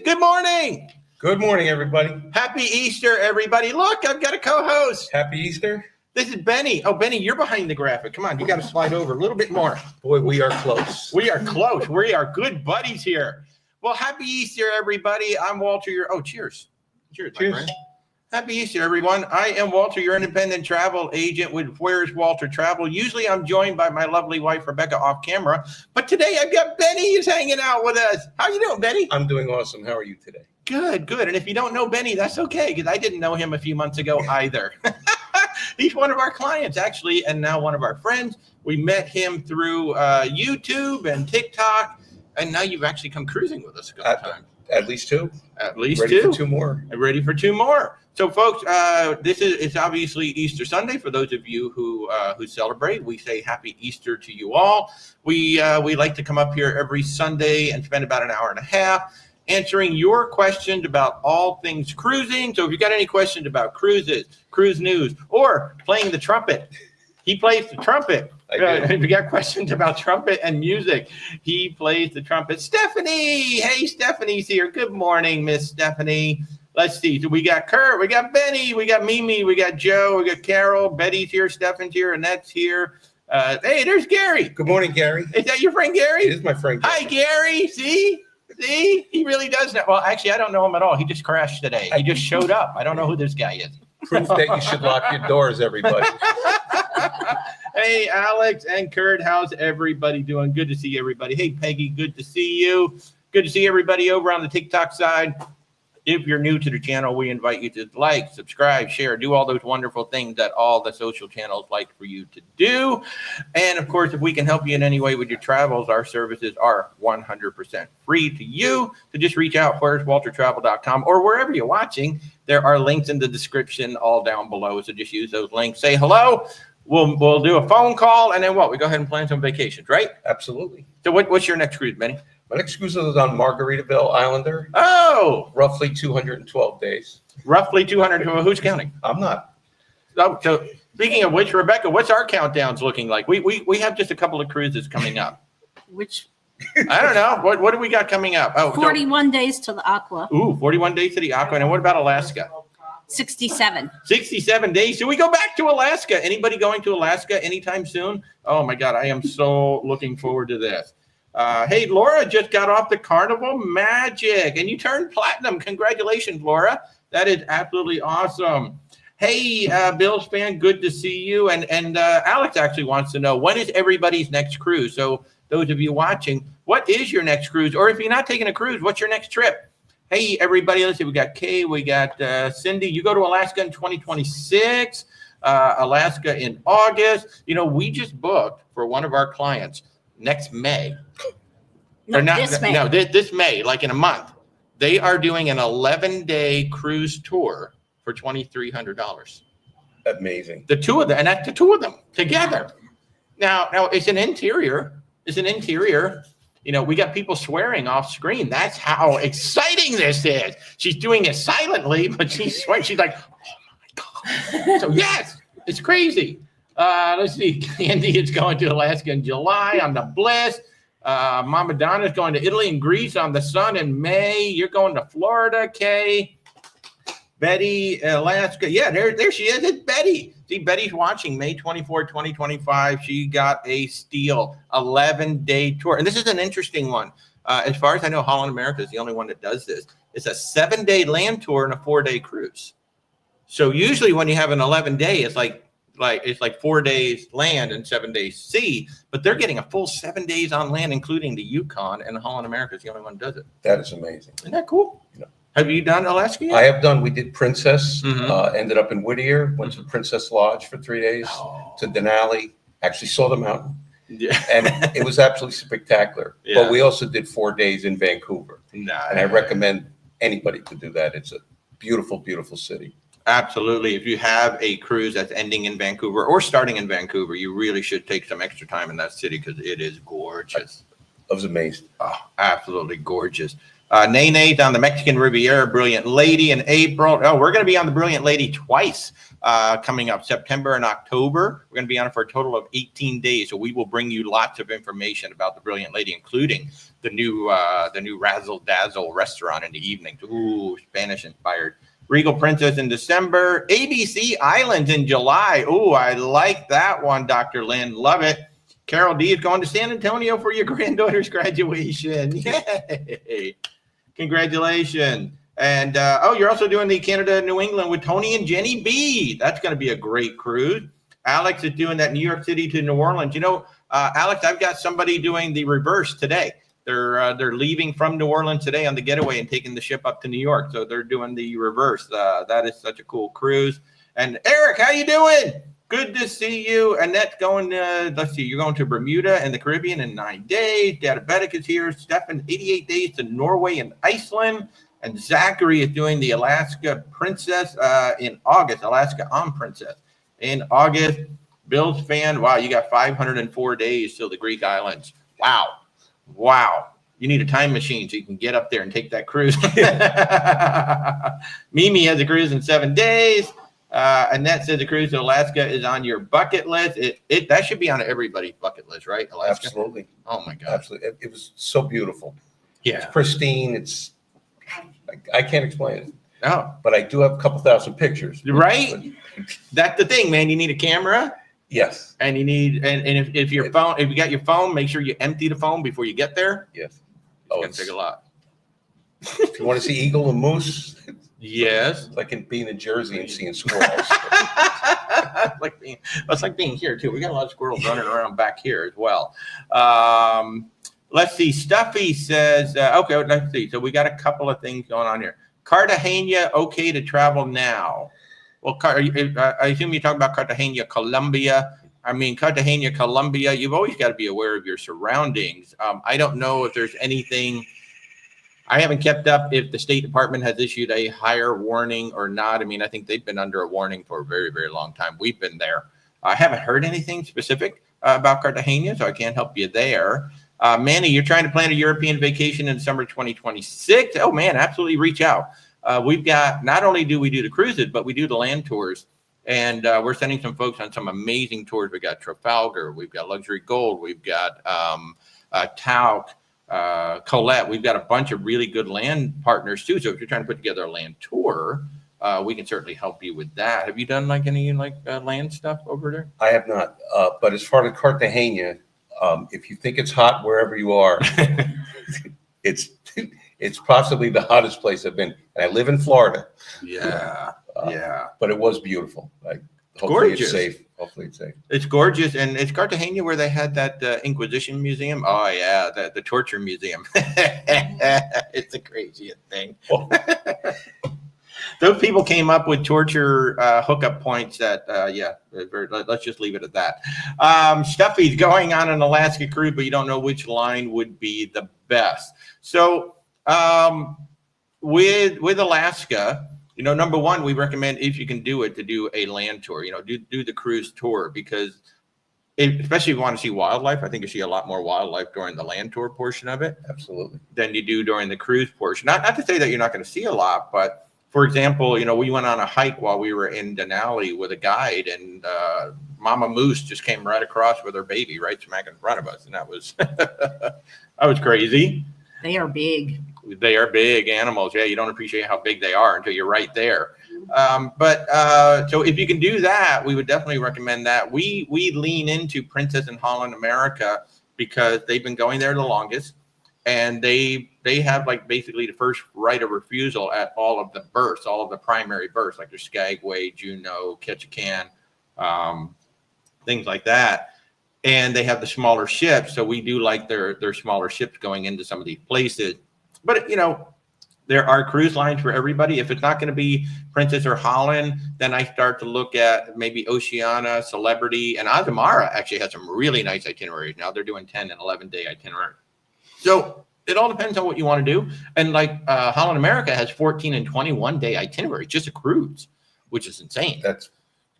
Good morning. Good morning, everybody. Happy Easter, everybody. Look, I've got a co-host. Happy Easter. This is Benny. Oh, Benny, you're behind the graphic. Come on, you got to slide over a little bit more. Boy, we are close. We are close. We are good buddies here. Well, happy Easter, everybody. I'm Walter. Cheers. Cheers, my friend. Happy Easter, everyone. I am Walter, your independent travel agent with Where's Walter Travel. Usually I'm joined by my lovely wife, Rebecca, off camera. But today I've got Benny is hanging out with us. How you doing, Benny? I'm doing awesome. How are you today? Good. And if you don't know Benny, that's okay, because I didn't know him a few months ago either. He's one of our clients, actually, and now one of our friends. We met him through YouTube and TikTok, and now you've actually come cruising with us a couple times. At least two. Ready for two more. Ready for two more. So, folks, it's obviously Easter Sunday. For those of you who celebrate, we say Happy Easter to you all. We like to come up here every Sunday and spend about an hour and a half answering your questions about all things cruising. So if you've got any questions about cruises, cruise news, or playing the trumpet, he plays the trumpet. If you got questions about trumpet and music, he plays the trumpet. Stephanie, hey, Stephanie's here. Good morning, Miss Stephanie. Let's see. So we got Kurt, we got Benny, we got Mimi, we got Joe, we got Carol, Betty's here, Stephanie's here, Annette's here. Hey, there's Gary. Good morning, Gary. Is that your friend Gary? It is my friend Gary. Hi, Gary. See, he really does know. Well, actually, I don't know him at all. He just crashed today. He just showed up. I don't know who this guy is. Proof that you should lock your doors, everybody. Hey, Alex and Kurt, how's everybody doing? Good to see everybody. Hey, Peggy, good to see you. Good to see everybody over on the TikTok side. If you're new to the channel, we invite you to like, subscribe, share, do all those wonderful things that all the social channels like for you to do. And of course, if we can help you in any way with your travels, our services are 100% free to you. So just reach out, where'swaltertravel.com, or wherever you're watching. There are links in the description all down below. So just use those links. Say hello. We'll do a phone call, and then what? We go ahead and plan some vacations, right? Absolutely. So what's your next cruise, Benny? My next cruise is on Margaritaville Islander. Oh! Roughly 212 days. Roughly 212. Who's counting? I'm not. So speaking of which, Rebecca, what's our countdowns looking like? We have just a couple of cruises coming up. Which? I don't know. What do we got coming up? Oh, 41 days to the Aqua. Ooh, 41 days to the Aqua. And what about Alaska? 67. 67 days. So we go back to Alaska. Anybody going to Alaska anytime soon? Oh, my God. I am so looking forward to this. Hey, Laura just got off the Carnival Magic, and you turned platinum. Congratulations, Laura. That is absolutely awesome. Hey, Bills fan, good to see you. And Alex actually wants to know, when is everybody's next cruise? So those of you watching, what is your next cruise? Or if you're not taking a cruise, what's your next trip? Hey, everybody, let's see. We got Kay, we got Cindy. You go to Alaska in 2026, Alaska in August. You know, we just booked for one of our clients next May. This May. No, this May, like in a month. They are doing an 11-day cruise tour for $2,300. Amazing. The two of them, and that's the two of them together. Now it's an interior. You know, we got people swearing off screen. That's how exciting this is. She's doing it silently, but she's swearing. She's like, oh my God. So yes, it's crazy. Let's see. Candy is going to Alaska in July on the Bliss. Mama Donna's going to Italy and Greece on the Sun in May. You're going to Florida, Kay. Betty, Alaska. Yeah, there she is. It's Betty. See, Betty's watching May 24, 2025. She got a steal 11-day tour. And this is an interesting one. As far as I know, Holland America is the only one that does this. It's a 7-day land tour and a 4-day cruise. So usually when you have an 11-day, it's like 4 days land and 7 days sea. But they're getting a full 7 days on land, including the Yukon, and Holland America is the only one that does it. That is amazing. Isn't that cool? Yeah. Have you done Alaska yet? I have done. We did Princess, ended up in Whittier, went to Princess Lodge for 3 days, to Denali, actually saw the mountain. Yeah. And it was absolutely spectacular. Yeah. But we also did 4 days in Vancouver. Nice. And I recommend anybody to do that. It's a beautiful, beautiful city. Absolutely. If you have a cruise that's ending in Vancouver or starting in Vancouver, you really should take some extra time in that city because it is gorgeous. I was amazed. Oh, absolutely gorgeous. Nene's on the Mexican Riviera, Brilliant Lady in April. Oh, we're going to be on the Brilliant Lady twice coming up, September and October. We're going to be on it for a total of 18 days. So we will bring you lots of information about the Brilliant Lady, including the new Razzle Dazzle restaurant in the evening. Ooh, Spanish inspired. Regal Princess in December. ABC Islands in July. Ooh, I like that one, Dr. Lynn. Love it. Carol D is going to San Antonio for your granddaughter's graduation. Yay. Congratulations. And, you're also doing the Canada New England with Tony and Jenny B. That's going to be a great cruise. Alex is doing that New York City to New Orleans. You know, Alex, I've got somebody doing the reverse today. They're leaving from New Orleans today on the getaway and taking the ship up to New York. So they're doing the reverse. That is such a cool cruise. And Eric, how you doing? Good to see you. Annette's going, let's see, you're going to Bermuda and the Caribbean in 9 days. Diabetic is here. Stefan, 88 days to Norway and Iceland. And Zachary is doing the Alaska Princess in August, Alaska on Princess in August. Bill's fan, wow, you got 504 days till the Greek islands. Wow. You need a time machine so you can get up there and take that cruise. Mimi has a cruise in 7 days. Annette said the cruise to Alaska is on your bucket list. That should be on everybody's bucket list, right? Alaska. Absolutely. Oh my God. Absolutely. It was so beautiful. Yeah. It's pristine. I can't explain it. Oh, But I do have a couple thousand pictures. right. That's the thing, man. You need a camera, Yes. and you need and if your phone, if you got your phone, make sure you empty the phone before you get there. Yes. It's gonna take a lot. If you want to see eagle and moose, Yes. it's like being in Jersey and seeing squirrels. It's like being here too. We got a lot of squirrels running around back here as well. Let's see. Stuffy says, okay, let's see. So we got a couple of things going on here. Cartagena, okay to travel now. Well, I assume you're talking about Cartagena, Colombia. I mean, Cartagena, Colombia, you've always got to be aware of your surroundings. I don't know if there's anything. I haven't kept up if the State Department has issued a higher warning or not. I mean, I think they've been under a warning for a very, very long time. We've been there. I haven't heard anything specific about Cartagena, so I can't help you there. Manny, you're trying to plan a European vacation in summer 2026. Oh, man, absolutely reach out. We've got, not only do we do the cruises, but we do the land tours. And we're sending some folks on some amazing tours. We got Trafalgar, we've got Luxury Gold, we've got Tauk, Colette. We've got a bunch of really good land partners too. So if you're trying to put together a land tour, we can certainly help you with that. Have you done like any land stuff over there? I have not. But as far as Cartagena, if you think it's hot wherever you are, it's possibly the hottest place I've been. And I live in Florida. Yeah. Yeah. But it was beautiful. Hopefully gorgeous. It's safe. Hopefully it's safe. It's gorgeous. And it's Cartagena where they had that Inquisition museum. Oh, yeah. The torture museum. It's the craziest thing. Oh. Those people came up with torture hookup points that, let's just leave it at that. Stuffy's going on an Alaska cruise, but you don't know which line would be the best. So with Alaska, number one, we recommend, if you can do it, to do a land tour, do the cruise tour, because especially if you want to see wildlife, I think you see a lot more wildlife during the land tour portion of it. Absolutely. Than you do during the cruise portion. Not to say that you're not going to see a lot, but for example, we went on a hike while we were in Denali with a guide, and Mama Moose just came right across with her baby right smack in front of us. And that was, that was crazy. They are big. They are big animals. Yeah, you don't appreciate how big they are until you're right there. So if you can do that, we would definitely recommend that. We lean into Princess and Holland America because they've been going there the longest, and they have basically the first right of refusal at all of the berths, all of the primary berths, like their Skagway, Juneau, Ketchikan, things like that. And they have the smaller ships, so we do like their smaller ships going into some of these places. But there are cruise lines for everybody. If it's not going to be Princess or Holland, then I start to look at maybe Oceania, Celebrity, and Azamara actually has some really nice itineraries. Now they're doing 10 and 11-day itineraries. So it all depends on what you want to do. And Holland America has 14 and 21-day itineraries, just a cruise, which is insane. That's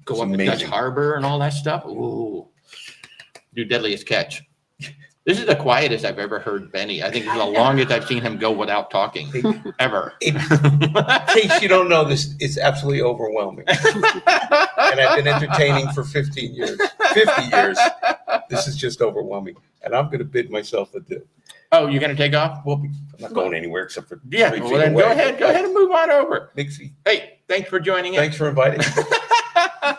go up to Dutch Harbor and all that stuff. Ooh, do Deadliest Catch. This is the quietest I've ever heard Benny. I think it's the longest I've seen him go without talking, ever. In case you don't know this, it's absolutely overwhelming. And I've been entertaining for 15 years, 50 years. This is just overwhelming. And I'm going to bid myself adieu. Oh, you're going to take off? Well, I'm not going anywhere except for Yeah, 3 well feet then away. go ahead and move on over. Nixie, Hey, thanks for joining in. thanks for inviting me.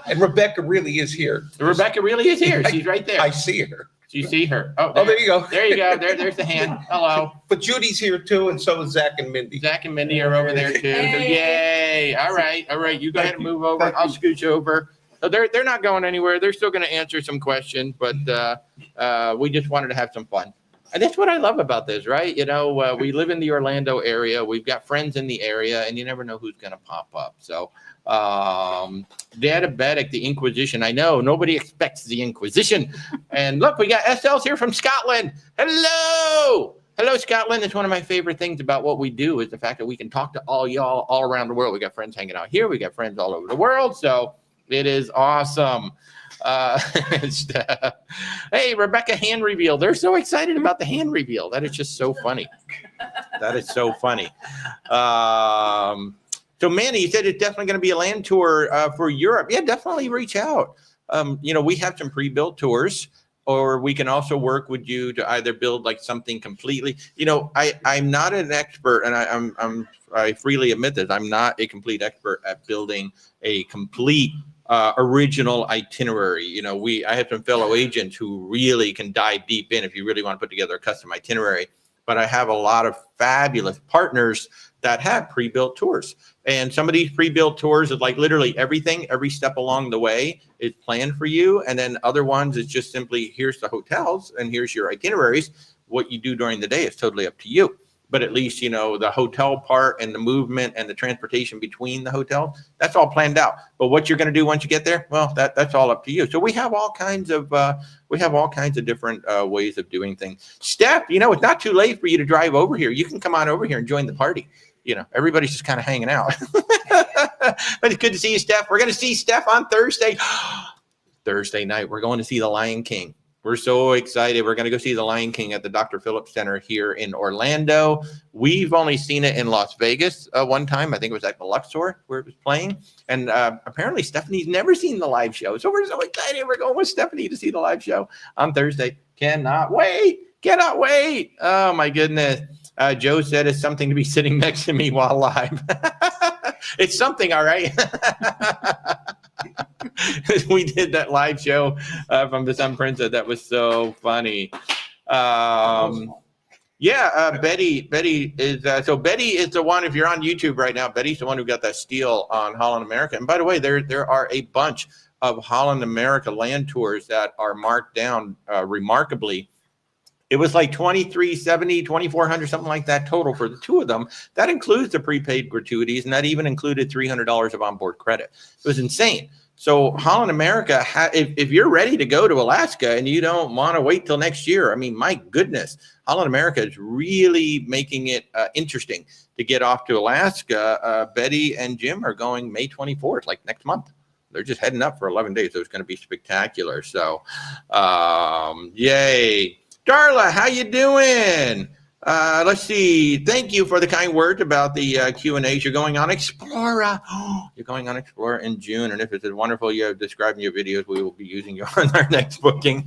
And Rebecca really is here. Rebecca really is here. She's right there. I see her. You see her. Oh, Oh, there you go. There you go. There's the hand. Hello. But Judy's here too, and so is Zach and Mindy. Zach and Mindy are over there too. Yay. All right. You go ahead and move over. I'll scooch over. So they're not going anywhere. They're still going to answer some questions, but we just wanted to have some fun. And that's what I love about this, right? You know, we live in the Orlando area. We've got friends in the area, and you never know who's going to pop up. So, diabetic, the Inquisition. I know nobody expects the Inquisition. And look, we got SL's here from Scotland. Hello. Hello, Scotland. It's one of my favorite things about what we do is the fact that we can talk to all y'all all around the world. We got friends hanging out here. We got friends all over the world. So it is awesome. Hey, Rebecca, hand reveal. They're so excited about the hand reveal. That is just so funny. That is so funny. So Manny, you said it's definitely going to be a land tour for Europe. Yeah, definitely reach out. You know, we have some pre-built tours, or we can also work with you to either build like something completely. You know, I'm not an expert, and I freely admit this. I'm not a complete expert at building a complete original itinerary. You know, I have some fellow agents who really can dive deep in if you really want to put together a custom itinerary. But I have a lot of fabulous partners that have pre-built tours. And some of these pre-built tours is like literally everything, every step along the way is planned for you. And then other ones is just simply, here's the hotels and here's your itineraries. What you do during the day is totally up to you. But at least, you know, the hotel part and the movement and the transportation between the hotel, that's all planned out. But what you're going to do once you get there, well, that's all up to you. So we have all kinds of different ways of doing things. Steph, you know, it's not too late for you to drive over here. You can come on over here and join the party. You know, everybody's just kind of hanging out. But it's good to see you, Steph. We're going to see Steph on Thursday. Thursday night, we're going to see The Lion King. We're so excited. We're going to go see The Lion King at the Dr. Phillips Center here in Orlando. We've only seen it in Las Vegas one time. I think it was at the Luxor where it was playing. And apparently Stephanie's never seen the live show. So we're so excited. We're going with Stephanie to see the live show on Thursday. Cannot wait. Cannot wait. Oh, my goodness. Joe said it's something to be sitting next to me while live. It's something, all right. We did that live show from the Sun Princess. That was so funny. Betty is so Betty is the one. If you're on YouTube right now, Betty's the one who got that steal on Holland America. And by the way, there are a bunch of Holland America land tours that are marked down remarkably. It was like $2,370, $2,400, something like that total for the two of them. That includes the prepaid gratuities, and that even included $300 of onboard credit. It was insane. So Holland America, if you're ready to go to Alaska and you don't want to wait till next year, I mean, my goodness, Holland America is really making it interesting to get off to Alaska. Betty and Jim are going May 24th, like next month. They're just heading up for 11 days. So it's going to be spectacular. So, yay. Darla, how you doing? Let's see. Thank you for the kind words about the Q&As. You're going on Explorer. You're going on Explorer in June. And if it's as wonderful you have described in your videos, we will be using you on our next booking.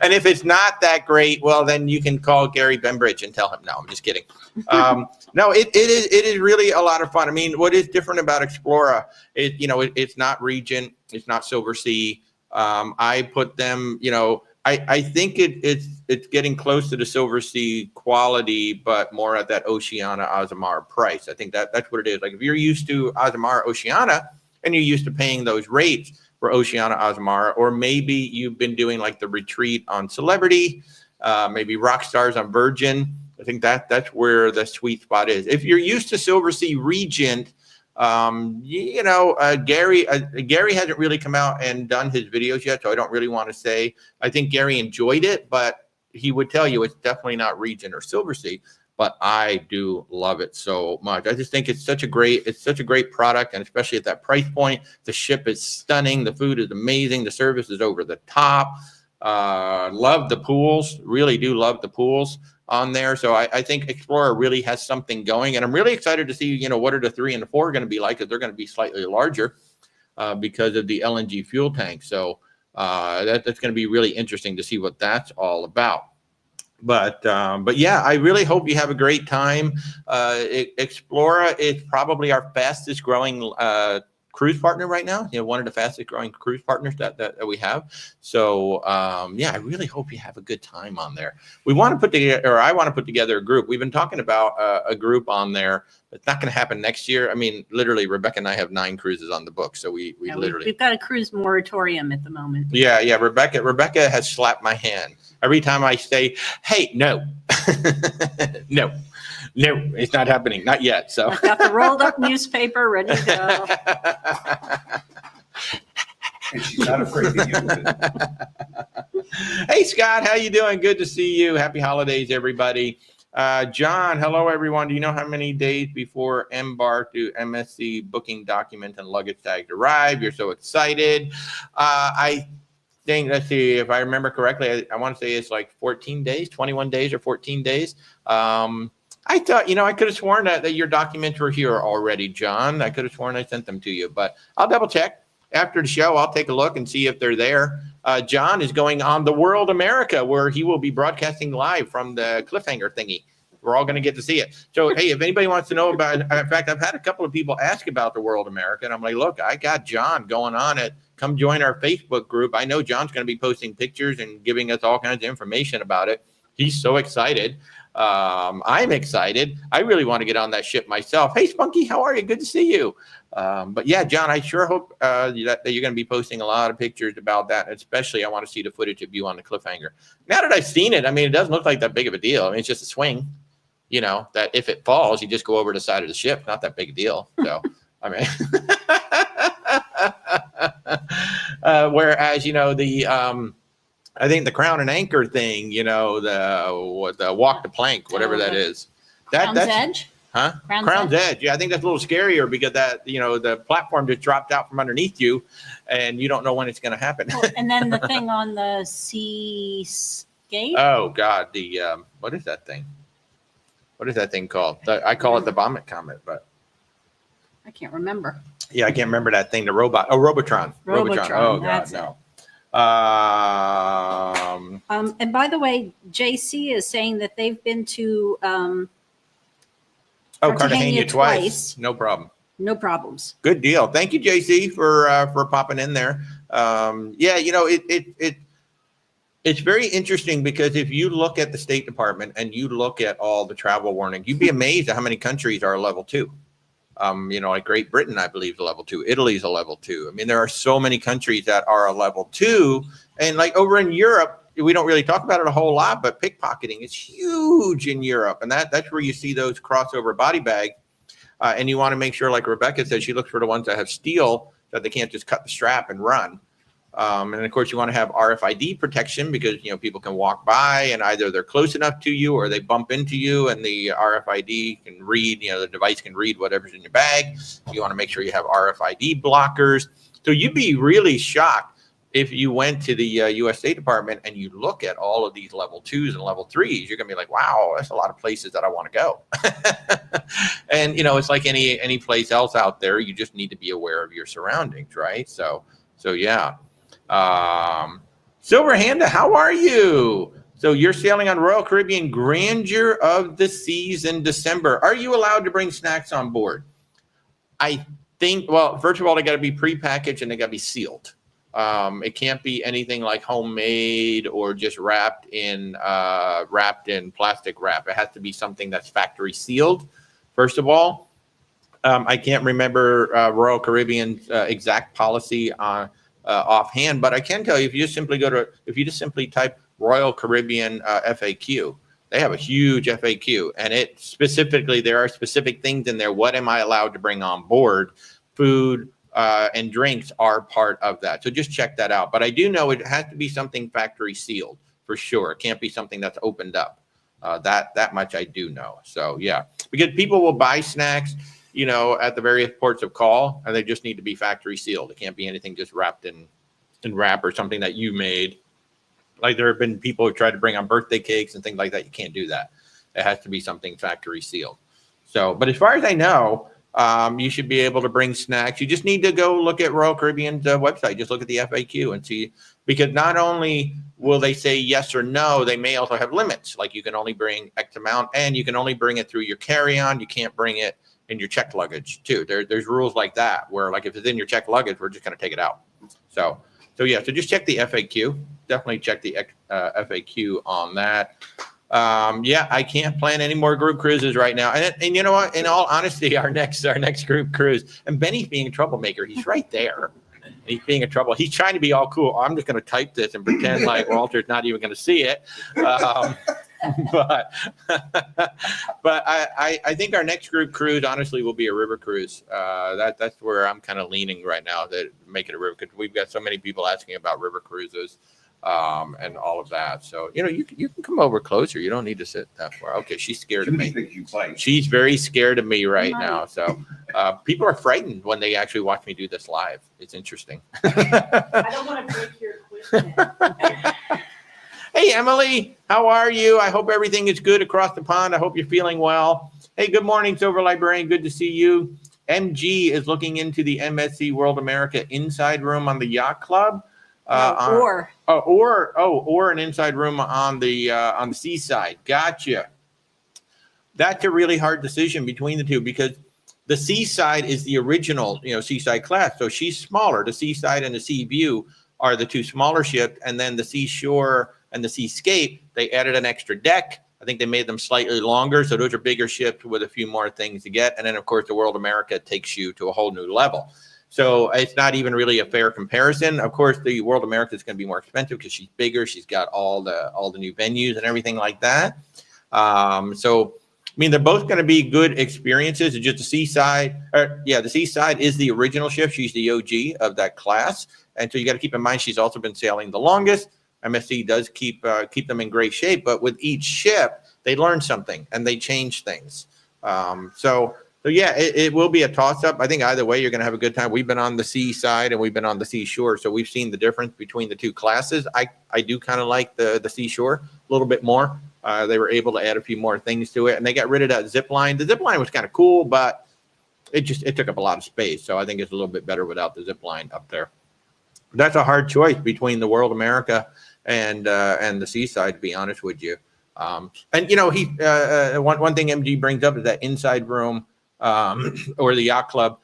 And if it's not that great, well, then you can call Gary Bembridge and tell him. No, I'm just kidding. No, it is really a lot of fun. I mean, what is different about Explorer? It's not Regent. It's not Silver Sea. I put them, I think it's getting close to the Silver Sea quality, but more at that Oceana Azamara price. I think that's what it is. Like if you're used to Azamara Oceana and you're used to paying those rates for Oceana Azamara, or maybe you've been doing like the Retreat on Celebrity, maybe Rock Stars on Virgin. I think that's where the sweet spot is. If you're used to Silver Sea Regent, Gary hasn't really come out and done his videos yet, so I don't really want to say. I think Gary enjoyed it, but he would tell you it's definitely not Regent or Silver Sea. But I do love it so much. I just think it's such a great product, and especially at that price point, the ship is stunning, the food is amazing, the service is over the top. Love the pools, really do love the pools on there. So I think Explorer really has something going, and I'm really excited to see, what are the 3 and the 4 going to be like, because they're going to be slightly larger because of the LNG fuel tank. So that's going to be really interesting to see what that's all about. But yeah, I really hope you have a great time. Explorer is probably our fastest growing cruise partner right now. One of the fastest growing cruise partners that we have. So yeah, I really hope you have a good time on there. I want to put together a group. We've been talking about a group on there. It's not going to happen next year. I mean, literally, Rebecca and I have 9 cruises on the book. So we've got a cruise moratorium at the moment. Yeah. Rebecca has slapped my hand every time I say, "Hey, no, no, it's not happening, not yet." So I've got the rolled up newspaper ready to go. And she's not afraid to use it. Hey, Scott, how you doing? Good to see you. Happy holidays, everybody. John, hello, everyone. Do you know how many days before embark do MSC booking documents and luggage tags arrive? You're so excited. I think, let's see, if I remember correctly, I want to say it's like 14 days, 21 days or 14 days. I thought, I could have sworn that your documents were here already, John. I could have sworn I sent them to you, but I'll double check. After the show, I'll take a look and see if they're there. John is going on The World America, where he will be broadcasting live from the cliffhanger thingy. We're all going to get to see it. So, hey, if anybody wants to know about it, in fact, I've had a couple of people ask about The World America, and I'm like, look, I got John going on it. Come join our Facebook group. I know John's going to be posting pictures and giving us all kinds of information about it. He's so excited. I'm excited. I really want to get on that ship myself. Hey, Spunky, how are you? Good to see you. But yeah, John, I sure hope that you're going to be posting a lot of pictures about that. Especially, I want to see the footage of you on the cliffhanger. Now that I've seen it, I mean, it doesn't look like that big of a deal. I mean, it's just a swing, that if it falls, you just go over the side of the ship. Not that big a deal. So, I mean, whereas, I think the crown and anchor thing, the walk the plank, whatever that is. Crown's Edge? Huh? Crown's Edge. Yeah, I think that's a little scarier because that, the platform just dropped out from underneath you and you don't know when it's going to happen. And then the thing on the seascape? Oh, God. What is that thing? What is that thing called? I call it the vomit comet, but I can't remember. Yeah, I can't remember that thing. The robot. Oh, Robotron. Oh, God, no. And by the way, JC is saying that they've been to Cartagena twice. No problem. No problems. Good deal. Thank you, JC, for popping in there. Yeah, it's very interesting because if you look at the State Department and you look at all the travel warning, you'd be amazed at how many countries are level 2. Like Great Britain, I believe, is a level 2. Italy's a level 2. I mean, there are so many countries that are a level 2. And like over in Europe, we don't really talk about it a whole lot, but pickpocketing is huge in Europe. And that's where you see those crossover body bags. And you want to make sure, like Rebecca said, she looks for the ones that have steel, that they can't just cut the strap and run. And of course, you want to have RFID protection because, people can walk by and either they're close enough to you or they bump into you and the RFID can read, the device can read whatever's in your bag. You want to make sure you have RFID blockers. So you'd be really shocked if you went to the U.S. State Department and you look at all of these level 2s and level 3s, you're going to be like, wow, that's a lot of places that I want to go. And, it's like any place else out there. You just need to be aware of your surroundings, right? So yeah. Silverhanda, how are you? So you're sailing on Royal Caribbean Grandeur of the Seas in December. Are you allowed to bring snacks on board? I think, well, first of all, they got to be prepackaged and they got to be sealed. It can't be anything like homemade or just wrapped in plastic wrap. It has to be something that's factory sealed, first of all. I can't remember Royal Caribbean's exact policy on offhand, but I can tell you if you just simply type Royal Caribbean FAQ, they have a huge FAQ, and it specifically, there are specific things in there. What am I allowed to bring on board? Food and drinks are part of that. So just check that out. But I do know it has to be something factory sealed for sure. It can't be something that's opened up. That much I do know. So yeah, because people will buy snacks, at the various ports of call, and they just need to be factory sealed. It can't be anything just wrapped in wrap or something that you made. Like there have been people who tried to bring on birthday cakes and things like that. You can't do that. It has to be something factory sealed. So, but as far as I know, you should be able to bring snacks. You just need to go look at Royal Caribbean's website. Just look at the FAQ and see, because not only will they say yes or no, they may also have limits. Like you can only bring X amount, and you can only bring it through your carry-on. You can't bring it in your checked luggage too. There's rules like that where, like, if it's in your checked luggage, we're just going to take it out. So yeah. So just check the FAQ. Definitely check the FAQ on that. Yeah, I can't plan any more group cruises right now. And you know what? In all honesty, our next group cruise, and Benny's being a troublemaker. He's right there. He's being a trouble. He's trying to be all cool. I'm just going to type this and pretend like Walter's not even going to see it. But I think our next group cruise, honestly, will be a river cruise. That's where I'm kind of leaning right now, that make it a river, because we've got so many people asking about river cruises. And all of that. So, you can come over closer. You don't need to sit that far. Okay, she's scared of me. She's very scared of me right now. So people are frightened when they actually watch me do this live. It's interesting. I don't want to break your equipment. Hey, Emily, how are you? I hope everything is good across the pond. I hope you're feeling well. Hey, good morning, Silver Librarian. Good to see you. MG is looking into the MSC World America inside room on the Yacht Club. Or an inside room on the seaside. Gotcha. That's a really hard decision between the two, because the seaside is the original, seaside class. So she's smaller. The seaside and the sea view are the two smaller ships, and then the seashore and the seascape, they added an extra deck. I think they made them slightly longer. So those are bigger ships with a few more things to get. And then, of course, the World America takes you to a whole new level. So it's not even really a fair comparison. Of course, the World America is going to be more expensive because she's bigger. She's got all the new venues and everything like that. They're both going to be good experiences. It's just the seaside. The seaside is the original ship. She's the OG of that class. And so you got to keep in mind, she's also been sailing the longest. MSC does keep them in great shape, but with each ship, they learn something and they change things. So yeah, it will be a toss-up. I think either way, you're going to have a good time. We've been on the seaside and we've been on the seashore, so we've seen the difference between the two classes. I do kind of like the seashore a little bit more. They were able to add a few more things to it, and they got rid of that zip line. The zip line was kind of cool, but it took up a lot of space. So I think it's a little bit better without the zip line up there. That's a hard choice between the World America and the seaside, to be honest with you. One thing MG brings up is that inside room. Or the Yacht Club.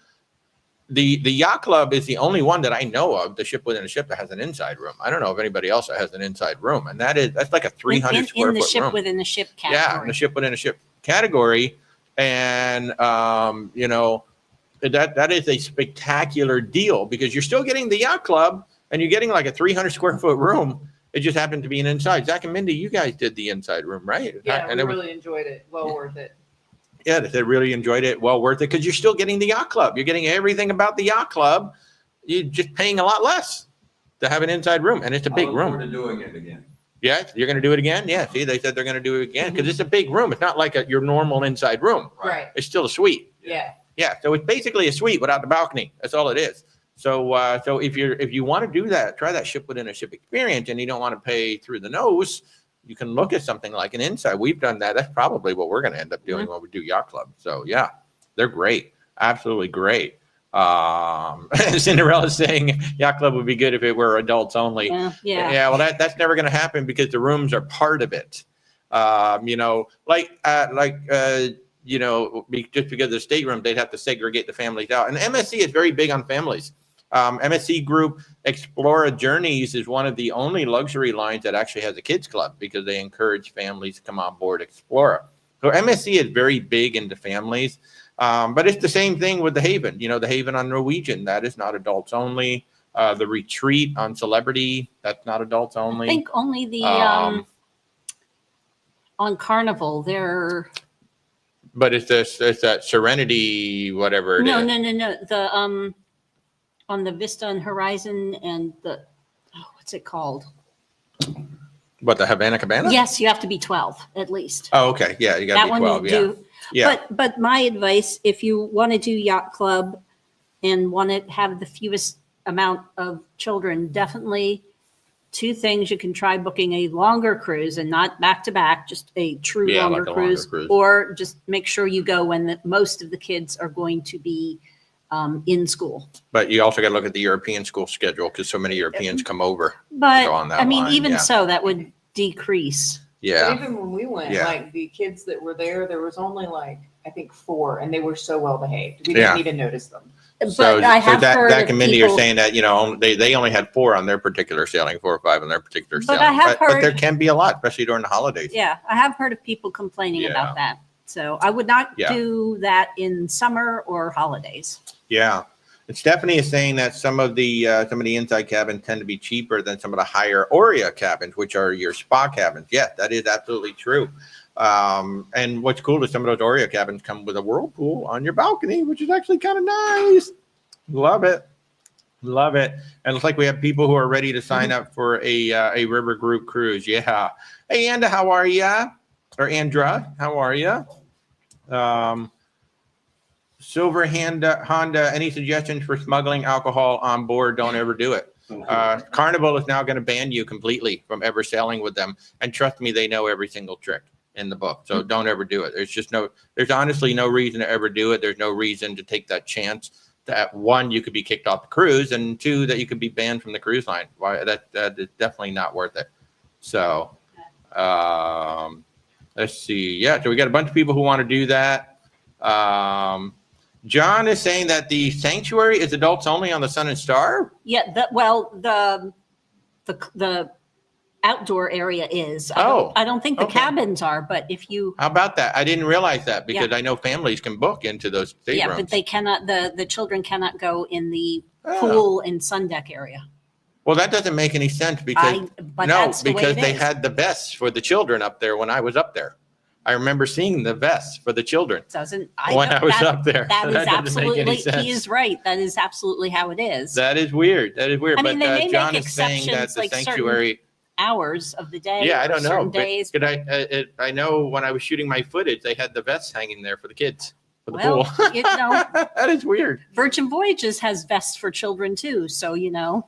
The Yacht Club is the only one that I know of, the ship within a ship, that has an inside room. I don't know of anybody else that has an inside room, and that's like a 300 square foot room. In the ship within a ship category. Yeah, in the ship within a ship category, and that is a spectacular deal, because you're still getting the Yacht Club and you're getting like a 300 square foot room. It just happened to be an inside. Zach and Mindy, you guys did the inside room, right? Yeah, and we really enjoyed it. Well worth it. Yeah, they really enjoyed it. Well worth it, because you're still getting the Yacht Club. You're getting everything about the Yacht Club. You're just paying a lot less to have an inside room, and it's a big room. I look forward to doing it again. Yeah, you're going to do it again? Yeah, see, they said they're going to do it again, because it's a big room. It's not like your normal inside room. Right. It's still a suite. Yeah. Yeah, so it's basically a suite without the balcony. That's all it is. So if you want to do that, try that ship within a ship experience, and you don't want to pay through the nose, you can look at something like an inside. We've done that. That's probably what we're going to end up doing when we do Yacht Club. So yeah, they're great. Absolutely great. Cinderella's saying Yacht Club would be good if it were adults only. Yeah. Well, that's never going to happen, because the rooms are part of it. Just because of the stateroom, they'd have to segregate the families out. And MSC is very big on families. MSC Group Explora Journeys is one of the only luxury lines that actually has a kids club, because they encourage families to come on board Explora. So MSC is very big into families, but it's the same thing with the Haven. The Haven on Norwegian, that is not adults only. The Retreat on Celebrity, that's not adults only. I think only the on Carnival they're. But it's that Serenity, whatever it is. No. The on the Vista and Horizon and what's it called? What, the Havana Cabana? Yes, you have to be 12 at least. Oh, okay. Yeah, you got to be 12. Yeah. Yeah. But my advice, if you want to do Yacht Club and want to have the fewest amount of children, definitely two things. You can try booking a longer cruise and not back to back, just a true Yeah, longer like a longer cruise, cruise. or just make sure you go when most of the kids are going to be in school. But you also got to look at the European school schedule because so many Europeans come over. But Go on that I mean, line, even yeah. so, that would decrease. But Yeah. even when we went, Yeah. like the kids that were there was only like, I think 4, and they were so well behaved. We Yeah. didn't even notice them. So, But I have heard that of can mean you're people, saying that, they only had 4 on their particular sailing, 4 or 5 on their particular But sailing. I have but heard- there can be a lot, especially during the holidays. yeah, I have heard of people complaining Yeah. about that. So I would not Yeah. do that in summer or holidays. Yeah. It's Stephanie is saying that some of the inside cabins tend to be cheaper than some of the higher Oria cabins, which are your spa cabins. Yeah, that is absolutely true. And what's cool is some of those Oria cabins come with a whirlpool on your balcony, which is actually kind of nice. Love it. Love it. And it's like we have people who are ready to sign up for a river group cruise. Yeah. Hey, Anda, how are ya? Or Andra, how are ya? Silver Honda, any suggestions for smuggling alcohol on board? Don't ever do it. Carnival is now going to ban you completely from ever sailing with them. And trust me, they know every single trick in the book. So don't ever do it. There's honestly no reason to ever do it. There's no reason to take that chance that 1, you could be kicked off the cruise, and 2, that you could be banned from the cruise line. Why that is definitely not worth it. So let's see. Yeah, so we got a bunch of people who want to do that. John is saying that the sanctuary is adults only on the Sun and Star. Yeah, the outdoor area is. I don't think the okay. cabins are, but if you, How about that? I didn't realize that because I know families can book into those staterooms. but they cannot, the children cannot go in the Oh. pool and sun deck area. Well, that doesn't make any sense because But that's the way because it they is. had the vests for the children up there when I was up there. I remember seeing the vests for the children when I was up there. That is doesn't make any absolutely, sense. he is right. That is absolutely how it is. That is weird. That is weird. I mean, but they may John make is saying that exceptions, the like certain sanctuary. Hours of the day. Yeah, I or don't know. certain days. But I know when I was shooting my footage, they had the vests hanging there for the kids for the Well, pool. That is weird. Virgin Voyages has vests for children too. So, Yeah.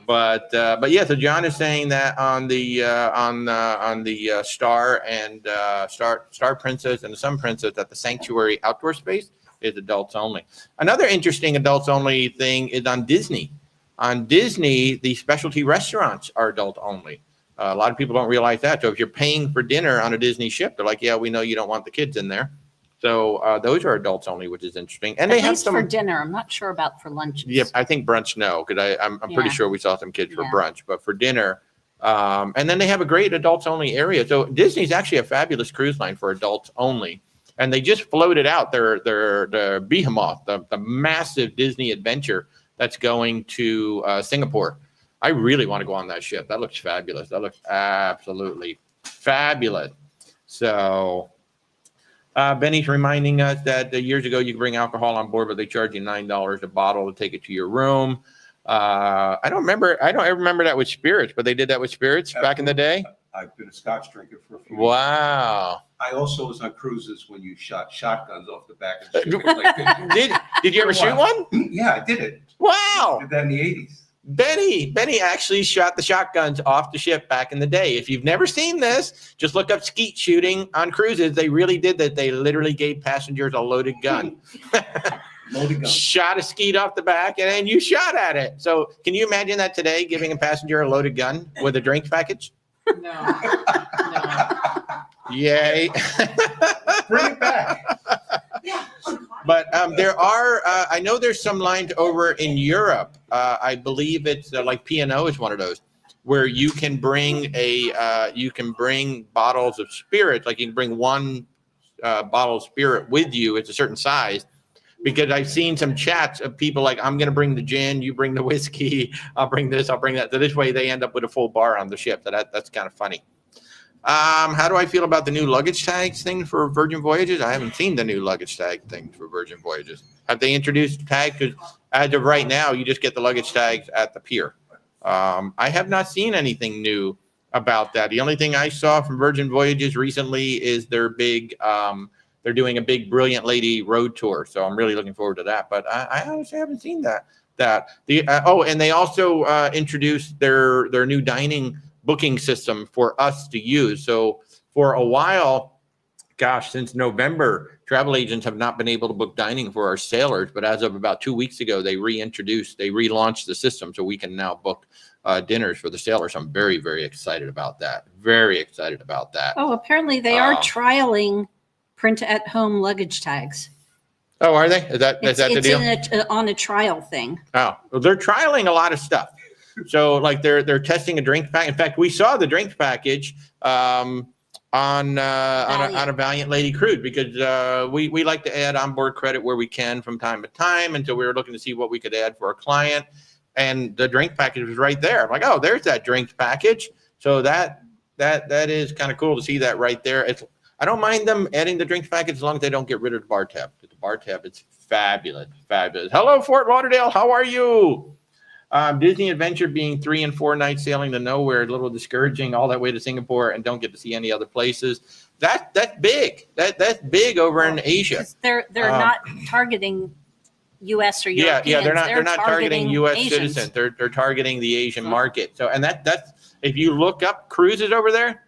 But yeah, so John is saying that on the Star and Star Princess and the Sun Princess, that the sanctuary outdoor space is adults only. Another interesting adults only thing is on Disney. On Disney, the specialty restaurants are adult only. A lot of people don't realize that. So if you're paying for dinner on a Disney ship, they're like, yeah, we know you don't want the kids in there. So those are adults only, which is interesting. And at they have least some for dinner. I'm not sure about for lunches. Yeah, I think brunch, no, because I'm pretty Yeah. sure we saw some kids for Yeah. brunch, but for dinner. And then they have a great adults only area. So Disney's actually a fabulous cruise line for adults only. And they just floated out their Behemoth, the massive Disney adventure that's going to Singapore. I really want to go on that ship. That looks fabulous. That looks absolutely fabulous. So Benny's reminding us that years ago you could bring alcohol on board, but they charge you $9 a bottle to take it to your room. I don't ever remember that with spirits, but they did that with spirits back in the day. I've been a Scotch drinker for a few years. Wow. I also was on cruises when you shot shotguns off the back of the ship. Like, Did you ever shoot one? yeah, I did it. Wow. Did that in the 80s. Benny actually shot the shotguns off the ship back in the day. If you've never seen this, just look up skeet shooting on cruises. They really did that. They literally gave passengers a loaded gun. Loaded gun. Shot a skeet off the back and then you shot at it. So can you imagine that today, giving a passenger a loaded gun with a drinks package? No. Yay. Bring it back. But there are, I know there's some lines over in Europe. I believe it's like P&O is one of those where you can bring bottles of spirits. Like you can bring one bottle of spirit with you. It's a certain size. Because I've seen some chats of people like, I'm going to bring the gin, you bring the whiskey, I'll bring this, I'll bring that. So this way they end up with a full bar on the ship. So that's kind of funny. How do I feel about the new luggage tags thing for Virgin Voyages? I haven't seen the new luggage tag thing for Virgin Voyages. Have they introduced tags? Because as of right now, you just get the luggage tags at the pier. I have not seen anything new about that. The only thing I saw from Virgin Voyages recently is their big they're doing a big Brilliant Lady road tour. So I'm really looking forward to that. But I honestly haven't seen that. And they also introduced their new dining booking system for us to use. So for a while, gosh, since November, travel agents have not been able to book dining for our sailors. But as of about 2 weeks ago, they relaunched the system so we can now book dinners for the sailors. I'm very, very excited about that. Very excited about that. Oh, apparently they are trialing print-at-home luggage tags. Oh, are they? Is that the deal? It's on a trial thing. Oh, well, they're trialing a lot of stuff. So like they're testing a drink pack. In fact, we saw the drink package on a Valiant Lady cruise because we like to add onboard credit where we can from time to time. And so we were looking to see what we could add for a client. And the drink package was right there. I'm like, oh, there's that drink package. So that is kind of cool to see that right there. I don't mind them adding the drinks package as long as they don't get rid of the bar tab. The bar tab, it's fabulous, fabulous. Hello, Fort Lauderdale. How are you? Disney Adventure being 3 and 4 nights sailing to nowhere, a little discouraging, all that way to Singapore and don't get to see any other places. That's big. That's big over in Asia. They're not targeting U.S. or Europeans. Yeah, they're not targeting U.S. Asians. citizens. They're targeting the Asian market. So, and that's if you look up cruises over there,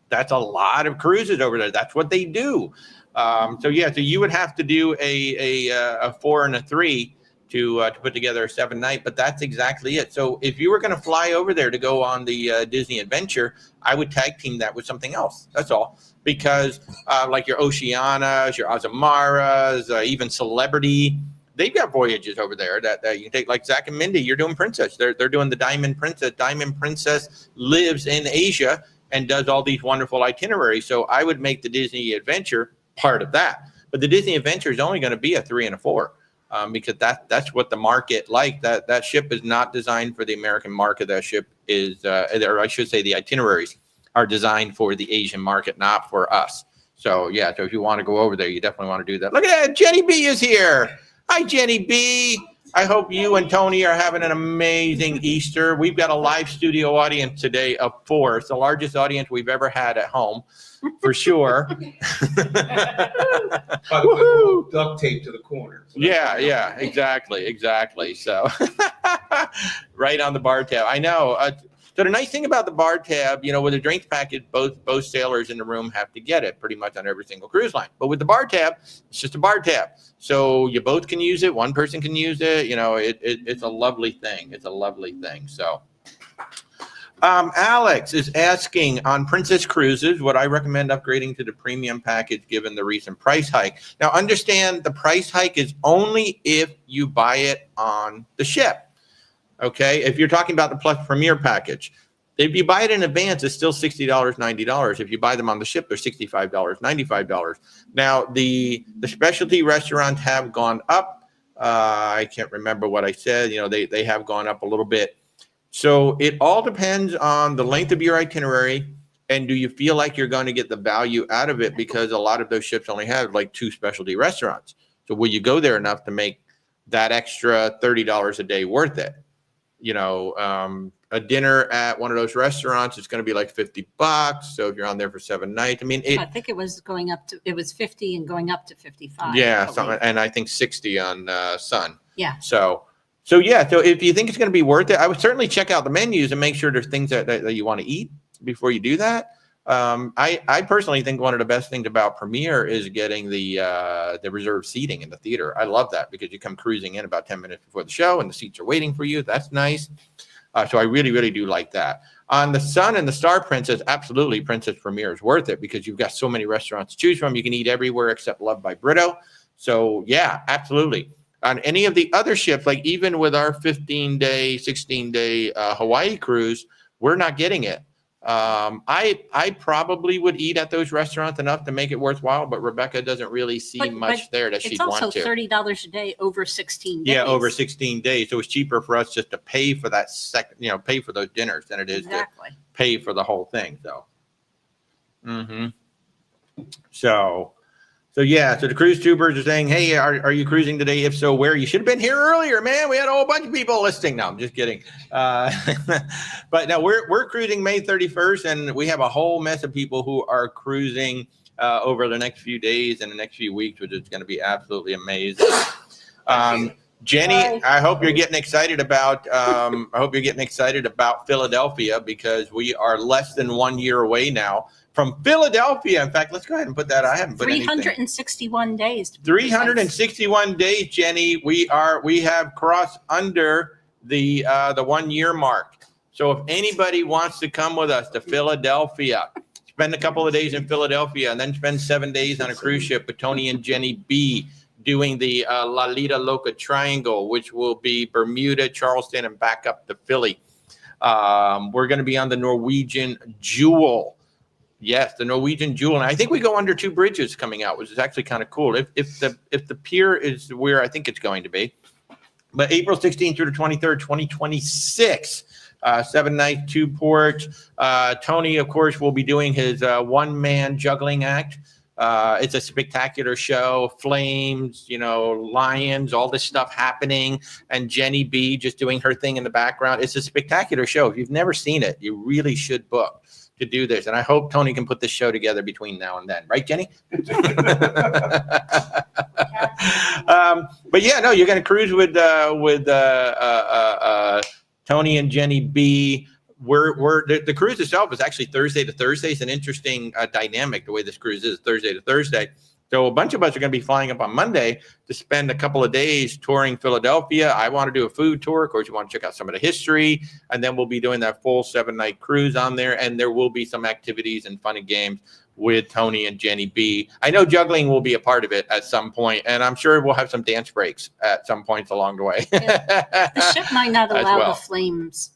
that's a lot of cruises over there. That's what they do. So you would have to do a 4 and a 3 to put together a 7-night, but that's exactly it. So if you were going to fly over there to go on the Disney Adventure, I would tag team that with something else. That's all. Because like your Oceanas, your Azumaras, even Celebrity, they've got voyages over there that you can take. Like Zach and Mindy, you're doing Princess. They're doing the Diamond Princess. Diamond Princess lives in Asia and does all these wonderful itineraries. So I would make the Disney Adventure part of that. But the Disney Adventure is only going to be a 3 and a 4 because that's what the market like. That ship is not designed for the American market. That ship is, or I should say the itineraries are designed for the Asian market, not for us. So yeah, so if you want to go over there, you definitely want to do that. Look at that, Jenny B is here. Hi, Jenny B. I hope you and Tony are having an amazing Easter. We've got a live studio audience today of 4. It's the largest audience we've ever had at home, for sure. Duct tape to the corner. So yeah, exactly. So right on the bar tab. I know. So the nice thing about the bar tab, with a drinks package, both sailors in the room have to get it pretty much on every single cruise line. But with the bar tab, it's just a bar tab. So you both can use it. One person can use it. It's a lovely thing. It's a lovely thing. So Alex is asking on Princess Cruises, would I recommend upgrading to the premium package given the recent price hike? Now, understand the price hike is only if you buy it on the ship. Okay, if you're talking about the Plus Premier package, if you buy it in advance, it's still $60, $90. If you buy them on the ship, they're $65, $95. Now, the specialty restaurants have gone up. I can't remember what I said. They have gone up a little bit. So it all depends on the length of your itinerary and do you feel like you're going to get the value out of it, because a lot of those ships only have like 2 specialty restaurants. So will you go there enough to make that extra $30 a day worth it? A dinner at one of those restaurants is going to be like $50. So if you're on there for 7 nights, I think it was it was 50 and going up to 55. Yeah. And I think 60 on Sun. Yeah. So if you think it's going to be worth it, I would certainly check out the menus and make sure there's things that you want to eat before you do that. I personally think one of the best things about Premier is getting the reserved seating in the theater. I love that because you come cruising in about 10 minutes before the show and the seats are waiting for you. That's nice. So I really, really do like that. On the Sun and the Star Princess, absolutely, Princess Premier is worth it because you've got so many restaurants to choose from. You can eat everywhere except Love by Brito. So yeah, absolutely. On any of the other ships, like even with our 15-day, 16-day Hawaii cruise, we're not getting it. I probably would eat at those restaurants enough to make it worthwhile, but Rebecca doesn't really see much there that she'd want to. It's also $30 a day over 16 days. Yeah, over 16 days. So it's cheaper for us just to pay for that pay for those dinners than it is to pay for the whole thing. So, So the cruise tubers are saying, hey, are you cruising today? If so, where? You should have been here earlier, man. We had a whole bunch of people listening. No, I'm just kidding. But no, we're cruising May 31st, and we have a whole mess of people who are cruising over the next few days and the next few weeks, which is going to be absolutely amazing. Jenny, I hope you're getting excited about. Philadelphia, because we are less than 1 year away now from Philadelphia. In fact, let's go ahead and put that. I haven't put 361 days. 361 days, Jenny. We have crossed under the 1 year mark. So if anybody wants to come with us to Philadelphia, spend a couple of days in Philadelphia, and then spend 7 days on a cruise ship with Tony and Jenny B, doing the La Lita Loca Triangle, which will be Bermuda, Charleston, and back up to Philly. We're going to be on the Norwegian Jewel. Yes, the Norwegian Jewel. And I think we go under 2 bridges coming out, which is actually kind of cool. If the pier is where I think it's going to be. But April 16th through the 23rd, 2026. 7 nights, 2 ports. Tony, of course, will be doing his one-man juggling act. It's a spectacular show, flames, lions, all this stuff happening, and Jenny B just doing her thing in the background. It's a spectacular show. If you've never seen it, you really should book to do this. And I hope Tony can put this show together between now and then. Right, Jenny? But yeah, no, you're going to cruise with Tony and Jenny B. The cruise itself is actually Thursday to Thursday. It's an interesting dynamic, the way this cruise is Thursday to Thursday. So a bunch of us are going to be flying up on Monday to spend a couple of days touring Philadelphia. I want to do a food tour. Of course, you want to check out some of the history. And then we'll be doing that full 7-night cruise on there. And there will be some activities and fun and games with Tony and Jenny B. I know juggling will be a part of it at some point, and I'm sure we'll have some dance breaks at some points along the way. Yeah. The ship might not allow the flames.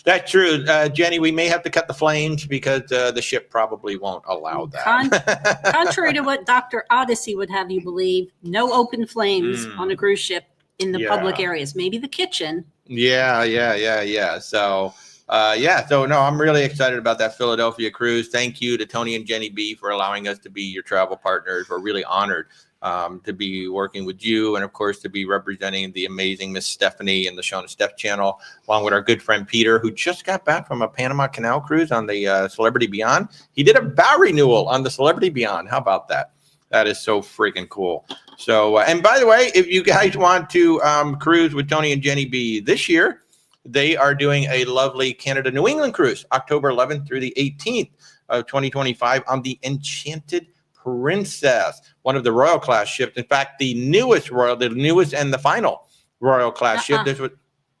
That's true. Jenny, we may have to cut the flames because the ship probably won't allow that. Contrary to what Dr. Odyssey would have you believe, no open flames on a cruise ship in the public areas. Maybe the kitchen. Yeah. So, so no, I'm really excited about that Philadelphia cruise. Thank you to Tony and Jenny B for allowing us to be your travel partners. We're really honored to be working with you, and of course to be representing the amazing Miss Stephanie and the Shona Steph channel, along with our good friend Peter, who just got back from a Panama Canal cruise on the Celebrity Beyond. He did a vow renewal on the Celebrity Beyond. How about that? That is so freaking cool. So, and by the way, if you guys want to cruise with Tony and Jenny B this year, they are doing a lovely Canada New England cruise, October 11th through the 18th of 2025 on the Enchanted Princess, one of the Royal class ships. In fact, the newest and the final Royal class ship. This was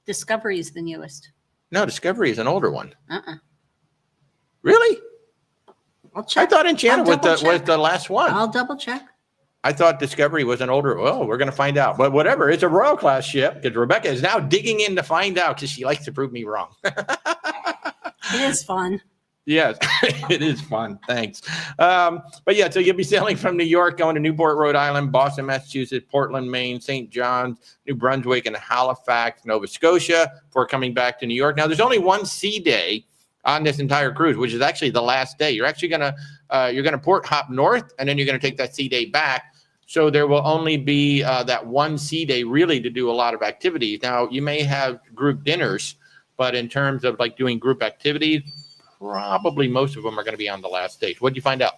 Discovery is the newest. No, Discovery is an older one. Really? I'll check. I thought Enchanted was the last one. I'll double check. I thought Discovery was an older. Well, we're going to find out. But whatever, it's a Royal class ship because Rebecca is now digging in to find out because she likes to prove me wrong. It is fun. Yes, it is fun. Thanks. But yeah, so you'll be sailing from New York, going to Newport, Rhode Island, Boston, Massachusetts, Portland, Maine, St. John's, New Brunswick, and Halifax, Nova Scotia before coming back to New York. Now, there's only one sea day on this entire cruise, which is actually the last day. You're actually gonna port hop north, and then you're gonna take that sea day back. So there will only be that one sea day really to do a lot of activities. Now, you may have group dinners, but in terms of like doing group activities, probably most of them are going to be on the last stage. What did you find out?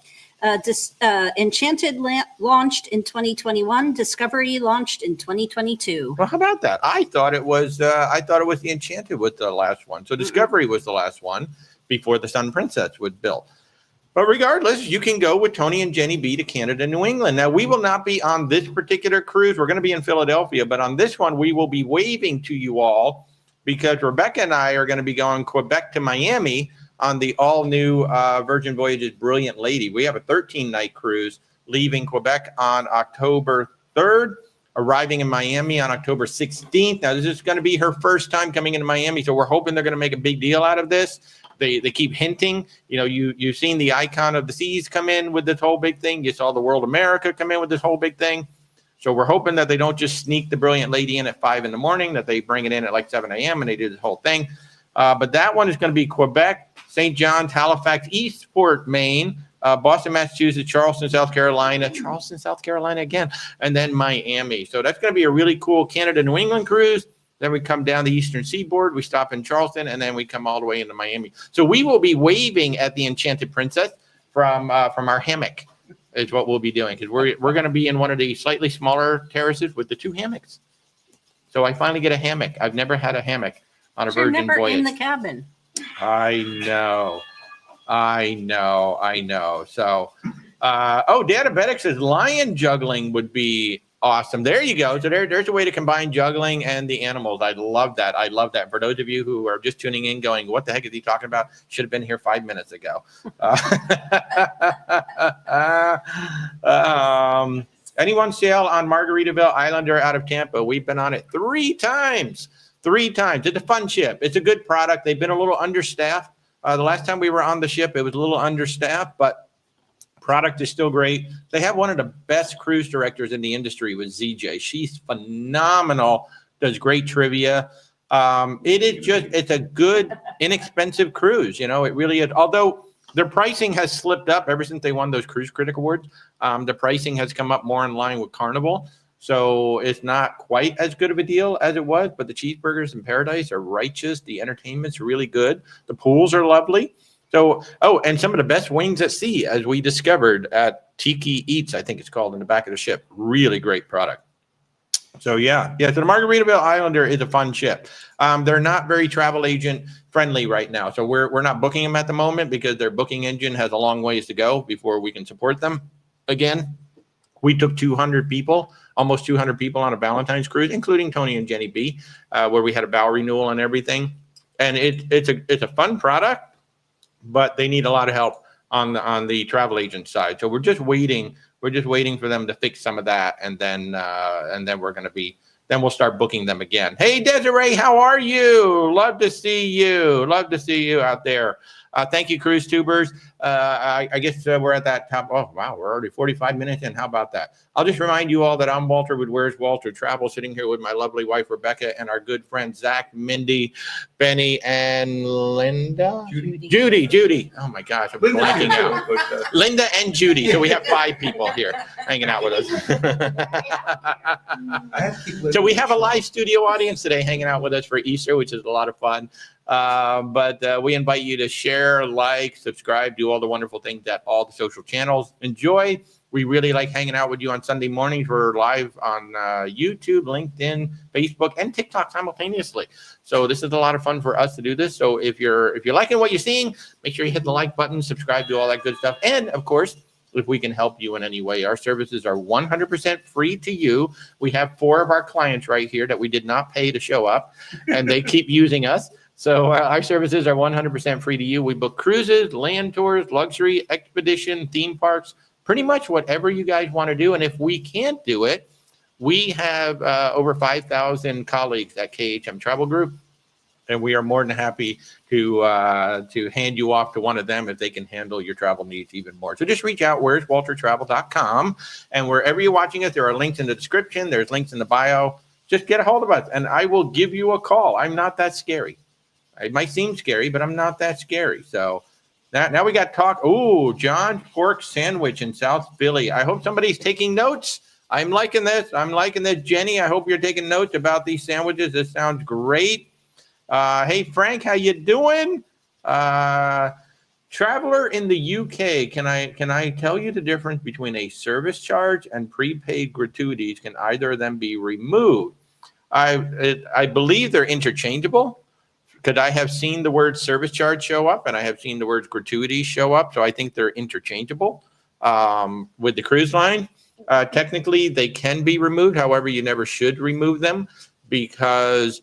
Enchanted launched in 2021. Discovery launched in 2022. Well, how about that? I thought it was the Enchanted was the last one. So Discovery was the last one before the Sun Princess was built. But regardless, you can go with Tony and Jenny B to Canada, New England. Now, we will not be on this particular cruise. We're going to be in Philadelphia, but on this one, we will be waving to you all because Rebecca and I are going to be going Quebec to Miami on the all-new Virgin Voyages Brilliant Lady. We have a 13-night cruise leaving Quebec on October 3rd, arriving in Miami on October 16th. Now, this is going to be her first time coming into Miami, so we're hoping they're going to make a big deal out of this. They keep hinting. You've seen the Icon of the Seas come in with this whole big thing. You saw the World America come in with this whole big thing. So we're hoping that they don't just sneak the Brilliant Lady in at 5 a.m, that they bring it in at like 7 a.m. and they do this whole thing. But that one is going to be Quebec, St. John's, Halifax, Eastport, Maine, Boston, Massachusetts, Charleston, South Carolina again, and then Miami. So that's going to be a really cool Canada, New England cruise. Then we come down the eastern seaboard. We stop in Charleston, and then we come all the way into Miami. So we will be waving at the Enchanted Princess from our hammock is what we'll be doing, because we're going to be in one of the slightly smaller terraces with the 2 hammocks. So I finally get a hammock. I've never had a hammock on a You're Virgin never voyage. in the cabin. I know. So, Diabetics says lion juggling would be awesome. There you go. So there's a way to combine juggling and the animals. I love that. For those of you who are just tuning in going, what the heck is he talking about? Should have been here 5 minutes ago. Anyone sail on Margaritaville Islander out of Tampa? We've been on it 3 times. 3 times. It's a fun ship. It's a good product. They've been a little understaffed. The last time we were on the ship, it was a little understaffed, but product is still great. They have one of the best cruise directors in the industry with ZJ. She's phenomenal, does great trivia. It's a good, inexpensive cruise. It really is. Although their pricing has slipped up ever since they won those Cruise Critic Awards. The pricing has come up more in line with Carnival. So it's not quite as good of a deal as it was, but the cheeseburgers in Paradise are righteous. The entertainment's really good. The pools are lovely. So, and some of the best wings at sea, as we discovered at Tiki Eats, I think it's called, in the back of the ship. Really great product. So, yeah. So the Margaritaville Islander is a fun ship. They're not very travel agent friendly right now. So we're not booking them at the moment because their booking engine has a long ways to go before we can support them again. We took 200 people, almost 200 people on a Valentine's cruise, including Tony and Jenny B, where we had a bow renewal and everything. And it's a fun product, but they need a lot of help on the travel agent side. So we're just waiting for them to fix some of that, and then we'll start booking them again. Hey, Desiree, how are you? Love to see you out there. Thank you, Cruise Tubers. I guess we're at that top. Oh, wow, we're already 45 minutes in. How about that? I'll just remind you all that I'm Walter with Where's Walter Travel, sitting here with my lovely wife, Rebecca, and our good friends, Zach, Mindy, Benny, and Linda? Judy. Oh, my gosh, I'm blanking out. Linda and Judy. So we have 5 people here hanging out with us. So we have a live studio audience today hanging out with us for Easter, which is a lot of fun. But we invite you to share, like, subscribe, do all the wonderful things that all the social channels enjoy. We really like hanging out with you on Sunday mornings. We're live on YouTube, LinkedIn, Facebook, and TikTok simultaneously. So this is a lot of fun for us to do this. So if you're liking what you're seeing, make sure you hit the like button, subscribe, do all that good stuff. And of course, if we can help you in any way, our services are 100% free to you. We have 4 of our clients right here that we did not pay to show up, and they keep using us. So our services are 100% free to you. We book cruises, land tours, luxury, expedition, theme parks, pretty much whatever you guys want to do. And if we can't do it, we have over 5,000 colleagues at KHM Travel Group, and we are more than happy to hand you off to one of them if they can handle your travel needs even more. So just reach out, where'swaltertravel.com, and wherever you're watching us, there are links in the description. There's links in the bio. Just get a hold of us, and I will give you a call. I'm not that scary. It might seem scary, but I'm not that scary. So now we got talk. Oh, John Pork Sandwich in South Philly. I hope somebody's taking notes. I'm liking this. Jenny, I hope you're taking notes about these sandwiches. This sounds great. Hey, Frank, how you doing? Traveler in the UK, can I tell you the difference between a service charge and prepaid gratuities? Can either of them be removed? I believe they're interchangeable. Because I have seen the word service charge show up, and I have seen the words gratuity show up. So I think they're interchangeable with the cruise line. Technically, they can be removed. However, you never should remove them because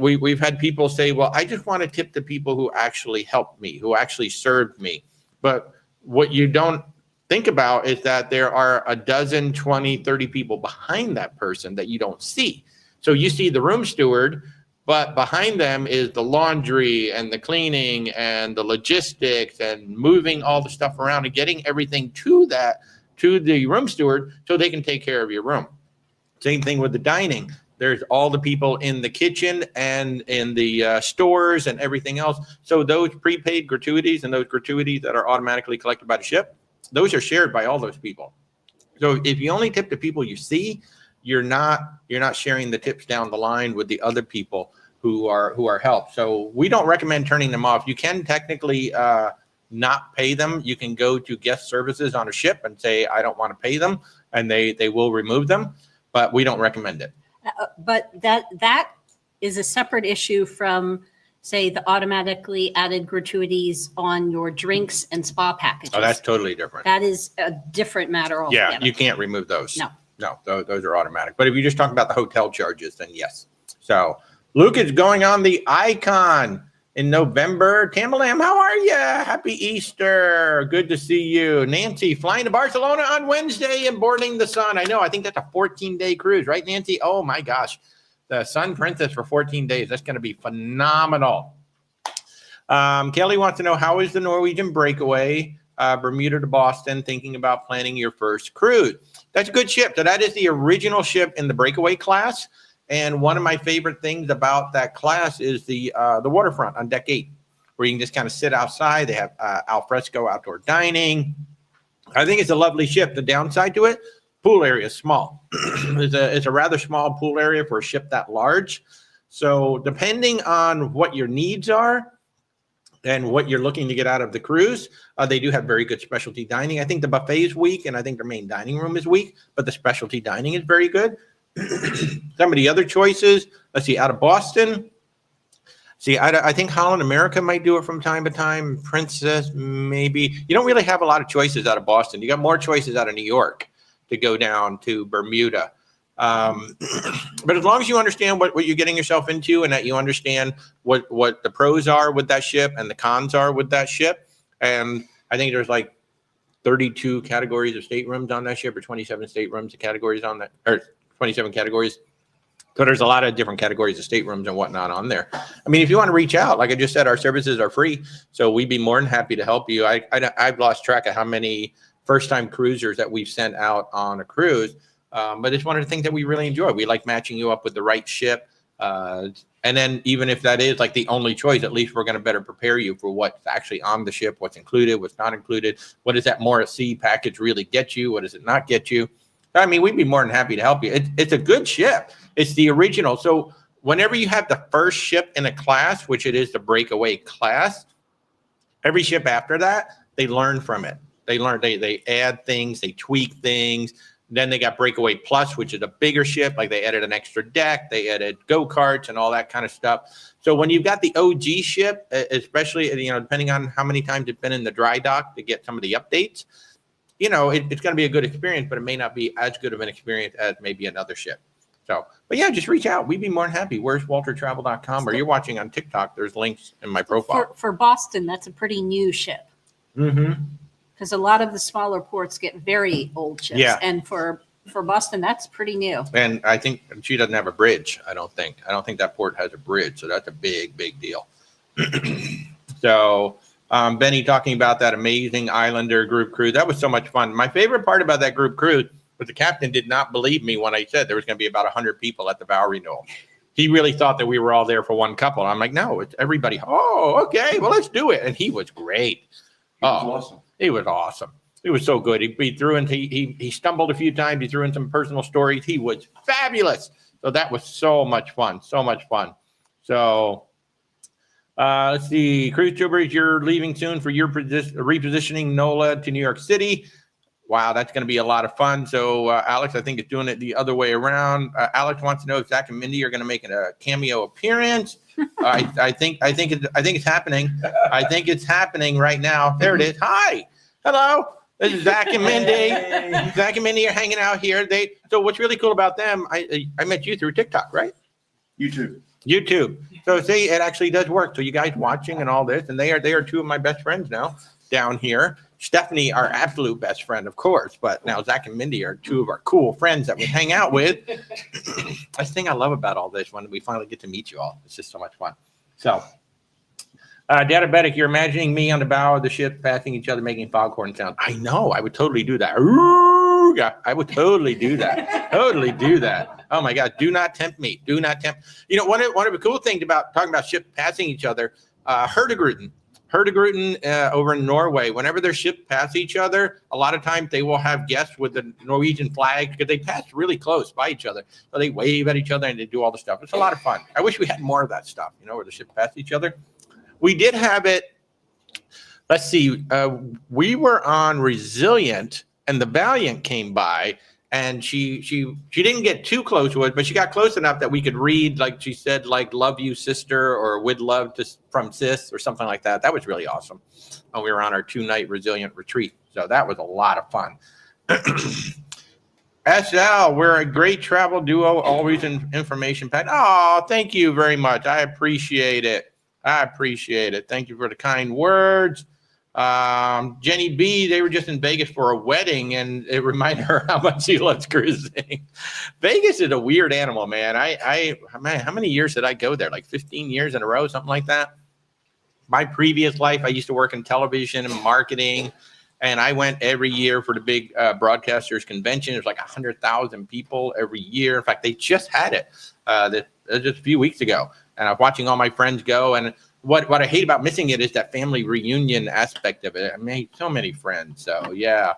we've had people say, well, I just want to tip the people who actually helped me, who actually served me. But what you don't think about is that there are a dozen, 20, 30 people behind that person that you don't see. So you see the room steward, but behind them is the laundry and the cleaning and the logistics and moving all the stuff around and getting everything to the room steward so they can take care of your room. Same thing with the dining. There's all the people in the kitchen and in the stores and everything else. So those prepaid gratuities and those gratuities that are automatically collected by the ship, those are shared by all those people. So if you only tip the people you see, you're not sharing the tips down the line with the other people who are helped. So we don't recommend turning them off. You can technically not pay them, you can go to guest services on a ship and say, I don't want to pay them, and they will remove them, but we don't recommend it. But that is a separate issue from, say, the automatically added gratuities on your drinks and spa packages. Oh, that's totally different. That is a different matter altogether. Yeah, you can't remove those. No. Those are automatic. But if you just talk about the hotel charges, then yes. So Luke is going on the Icon in November. Tamalam, how are you? Happy Easter. Good to see you. Nancy, flying to Barcelona on Wednesday and boarding the Sun. I know. I think that's a 14-day cruise, right, Nancy? Oh, my gosh. The Sun Princess for 14 days. That's going to be phenomenal. Kelly wants to know, how is the Norwegian breakaway, Bermuda to Boston, thinking about planning your first cruise? That's a good ship. So that is the original ship in the breakaway class. And one of my favorite things about that class is the waterfront on deck 8, where you can just kind of sit outside. They have al fresco outdoor dining. I think it's a lovely ship. The downside to it, pool area is small. It's a rather small pool area for a ship that large. So depending on what your needs are and what you're looking to get out of the cruise, they do have very good specialty dining. I think the buffet is weak, and I think their main dining room is weak, but the specialty dining is very good. Some of the other choices, let's see, out of Boston. See, I think Holland America might do it from time to time. Princess, maybe. You don't really have a lot of choices out of Boston. You got more choices out of New York to go down to Bermuda. But as long as you understand what you're getting yourself into, and that you understand what the pros are with that ship and the cons are with that ship. And I think there's like 32 categories of staterooms on that ship, or 27 staterooms of categories on that, or 27 categories. So there's a lot of different categories of staterooms and whatnot on there. I mean, if you want to reach out, like I just said, our services are free. So we'd be more than happy to help you. I've lost track of how many first-time cruisers that we've sent out on a cruise. But it's one of the things that we really enjoy. We like matching you up with the right ship. And then even if that is like the only choice, at least we're going to better prepare you for what's actually on the ship, what's included, what's not included. What does that more sea package really get you? What does it not get you? I mean, we'd be more than happy to help you. It's a good ship. It's the original. So whenever you have the first ship in a class, which it is the breakaway class, every ship after that, they learn from it. They learn, they add things, they tweak things. Then they got Breakaway Plus, which is a bigger ship. Like they added an extra deck, they added go-karts and all that kind of stuff. So when you've got the OG ship, especially, depending on how many times it's been in the dry dock to get some of the updates, it's going to be a good experience, but it may not be as good of an experience as maybe another ship. So, but yeah, just reach out. We'd be more than happy. Where's WalterTravel.com? Or you're watching on TikTok. There's links in my profile. For Boston, that's a pretty new ship. Mm-hmm. Because a lot of the smaller ports get very old ships. Yeah. And for Boston, that's pretty new. And I think she doesn't have a bridge, I don't think. I don't think that port has a bridge. So that's a big, big deal. So Benny talking about that amazing Islander group cruise. That was so much fun. My favorite part about that group cruise was the captain did not believe me when I said there was going to be about 100 people at the vow renewal. He really thought that we were all there for one couple. I'm like, no, it's everybody. Oh, okay, well, let's do it. And he was great. He was awesome. He was awesome. He was so good. He threw in, he stumbled a few times. He threw in some personal stories. He was fabulous. So that was so much fun. So much fun. So let's see. Cruise Tubers, you're leaving soon for your repositioning NOLA to New York City. Wow, that's going to be a lot of fun. So Alex, I think, is doing it the other way around. Alex wants to know if Zach and Mindy are going to make a cameo appearance. I think it's happening. I think it's happening right now. There it is. Hi, hello. This is Zach and Mindy. Hey. Zach and Mindy are hanging out here. So what's really cool about them? I met you through TikTok, right? YouTube. So see, it actually does work. So you guys watching and all this, and they are two of my best friends now down here. Stephanie, our absolute best friend, of course, but now Zach and Mindy are two of our cool friends that we hang out with. That's the thing I love about all this, when we finally get to meet you all. It's just so much fun. So, Diabetic, you're imagining me on the bow of the ship passing each other, making foghorn sounds. I know, I would totally do that. I would totally do that. Totally do that. Oh my God, do not tempt me. Do not tempt. One of the cool things about talking about ships passing each other, Hurtigruten over in Norway, whenever their ships pass each other, a lot of times they will have guests with the Norwegian flag because they pass really close by each other. So they wave at each other and they do all the stuff. It's a lot of fun. I wish we had more of that stuff, where the ships pass each other. We did have it let's see. We were on Resilient, and the Valiant came by, and she didn't get too close to it, but she got close enough that we could read, like she said, like "Love you, sister," or "With love to from sis," or something like that. That was really awesome. And we were on our 2-night Resilient retreat, so that was a lot of fun. SL, we're a great travel duo, always information packed. Oh, thank you very much. I appreciate it. Thank you for the kind words. Jenny B, they were just in Vegas for a wedding, and it reminded her how much she loves cruising. Vegas is a weird animal, man. Man, how many years did I go there? Like 15 years in a row, something like that. My previous life, I used to work in television and marketing, and I went every year for the big broadcasters convention. It was like 100,000 people every year. In fact, they just had it just a few weeks ago, and I'm watching all my friends go. And what I hate about missing it is that family reunion aspect of it. I made so many friends. So yeah.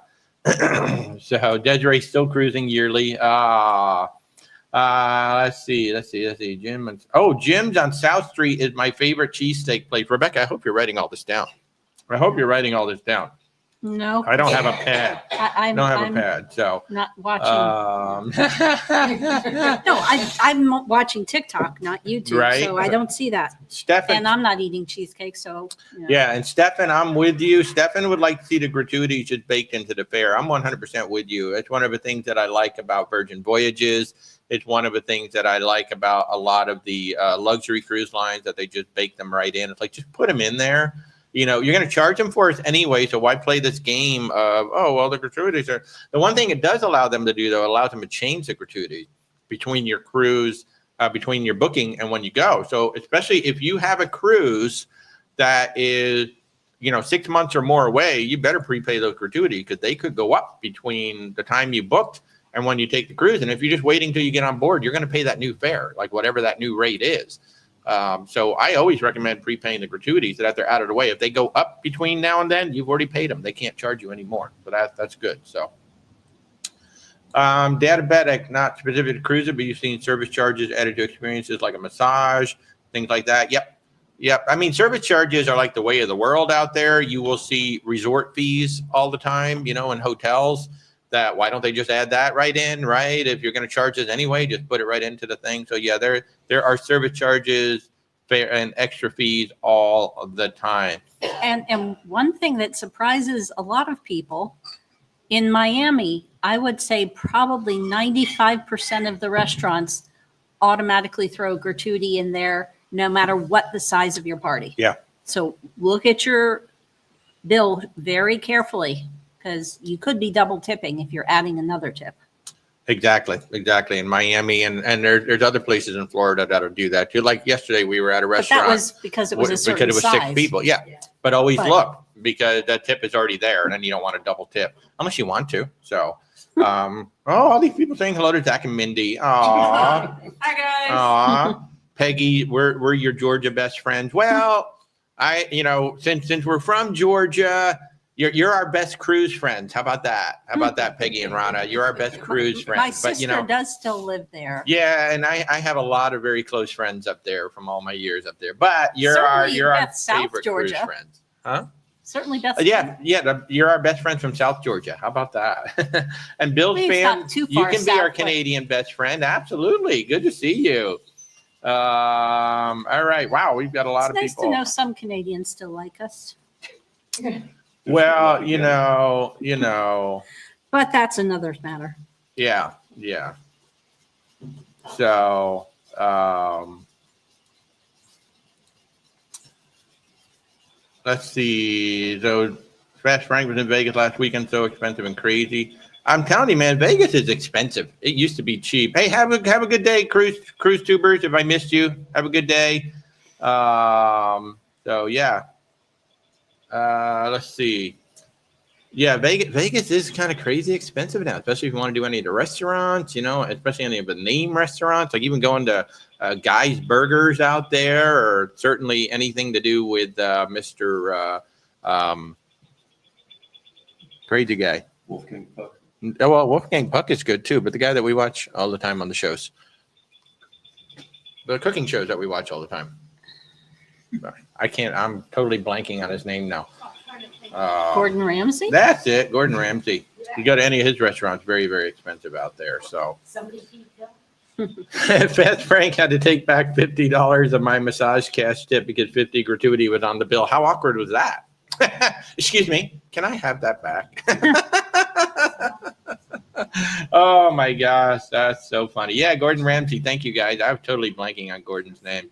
So Desiree's still cruising yearly. Let's see. Jim's on South Street is my favorite cheesesteak place. Rebecca, I hope you're writing all this down. No. I don't have a pad. I'm a pad, so not watching. No, I'm watching TikTok, not YouTube, Right. so I don't see that. Stefan, And I'm not eating cheesecake, so. You know. yeah, and Stefan, I'm with you. Stefan would like to see the gratuities just baked into the fare. I'm 100% with you. It's one of the things that I like about Virgin Voyages. It's one of the things that I like about a lot of the luxury cruise lines, that they just bake them right in. It's like, just put them in there. You know, you're going to charge them for it anyway, so why play this game of, oh, well, the gratuities are... The one thing it does allow them to do, though, it allows them to change the gratuity between your cruise, between your booking and when you go. So especially if you have a cruise that is, 6 months or more away, you better prepay those gratuities, because they could go up between the time you booked and when you take the cruise. And if you're just waiting till you get on board, you're going to pay that new fare, like whatever that new rate is. So I always recommend prepaying the gratuities so that they're out of the way. If they go up between now and then, you've already paid them. They can't charge you anymore. So that's good. So diabetic, not specific to cruiser, but you've seen service charges added to experiences like a massage, things like that. Yep. I mean, service charges are like the way of the world out there. You will see resort fees all the time, in hotels. That why don't they just add that right in, right? If you're going to charge us anyway, just put it right into the thing. So yeah, there are service charges and extra fees all the time. And one thing that surprises a lot of people, in Miami, I would say probably 95% of the restaurants automatically throw gratuity in there, no matter what the size of your party. Yeah. So look at your bill very carefully, because you could be double tipping if you're adding another tip. Exactly. In Miami, and there's other places in Florida that'll do that too. Like yesterday, we were at a But restaurant. that was because it was a certain because it was size. 6 people. Yeah. But always look, because that tip is already there, and then you don't want to double tip unless you want to. So, all these people saying hello to Zach and Mindy. Aw. Hi guys. Aw. Peggy, we're your Georgia best friends. Well, since we're from Georgia, you're our best cruise friends. How about that? Peggy and Rana? You're our best cruise friends. My sister does still live there. Yeah, and I have a lot of very close friends up there from all my years up there. But you're our favorite cruise friends, huh? Certainly Beth. You're our best friends from South Georgia. How about that? And Bill's fan, you can be our Canadian best friend. Absolutely, good to see you. All right, wow, we've got a lot of people. It's nice to know some Canadians still like us. Well, But that's another matter. Yeah. So, let's see. So, Fast Frank was in Vegas last weekend. So expensive and crazy. I'm telling you, man, Vegas is expensive. It used to be cheap. Hey, have a good day, cruise tubers. If I missed you, have a good day. So yeah. Let's see. Yeah, Vegas is kind of crazy expensive now, especially if you want to do any of the restaurants, especially any of the name restaurants, like even going to Guy's Burgers out there, or certainly anything to do with Mr. Crazy guy. Wolfgang Puck. Well, Wolfgang Puck is good too, but the guy that we watch all the time on the shows, the cooking shows that we watch all the time. I'm totally blanking on his name now. Gordon Ramsay? That's it, Gordon Ramsay. You go to any of his restaurants, very, very expensive out there. So Somebody feed Phil. Fast Frank had to take back $50 of my massage cash tip because 50 gratuity was on the bill. How awkward was that? Excuse me, can I have that back? Oh my gosh, that's so funny. Yeah, Gordon Ramsay. Thank you guys. I was totally blanking on Gordon's name.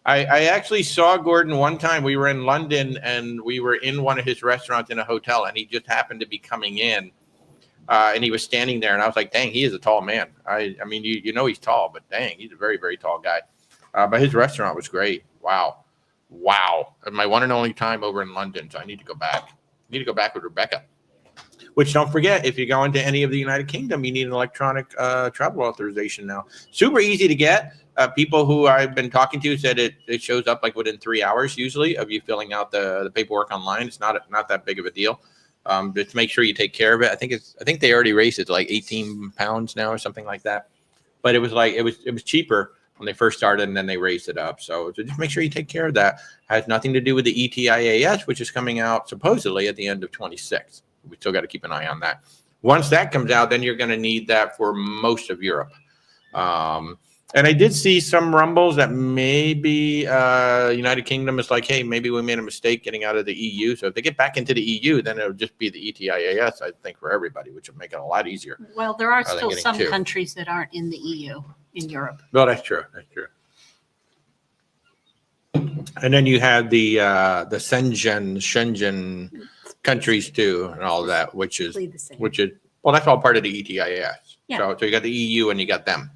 I actually saw Gordon one time. We were in London and we were in one of his restaurants in a hotel, and he just happened to be coming in. And he was standing there, and I was like, dang, he is a tall man. I mean, you know he's tall, but dang, he's a very, very tall guy. But his restaurant was great. Wow. And my one and only time over in London, so I need to go back. I need to go back with Rebecca. Which, don't forget, if you go into any of the United Kingdom, you need an electronic travel authorization now. Super easy to get. People who I've been talking to said it shows up like within 3 hours usually of you filling out the paperwork online. It's not that big of a deal. Just make sure you take care of it. I think they already raised it to like 18 pounds now or something like that. But it was cheaper when they first started, and then they raised it up. So just make sure you take care of that. Has nothing to do with the ETIAS, which is coming out supposedly at the end of 26. We still got to keep an eye on that. Once that comes out, then you're going to need that for most of Europe. And I did see some rumbles that maybe United Kingdom is like, hey, maybe we made a mistake getting out of the EU. So if they get back into the EU, then it'll just be the ETIAS, I think, for everybody, which would make it a lot easier. Well, there are Rather than still getting some two. countries that aren't in the EU in Europe. Well, that's true. And then you have the Schengen countries too, and all of that, which is well, that's all part of the ETIAS. Yeah. So you got the EU and you got them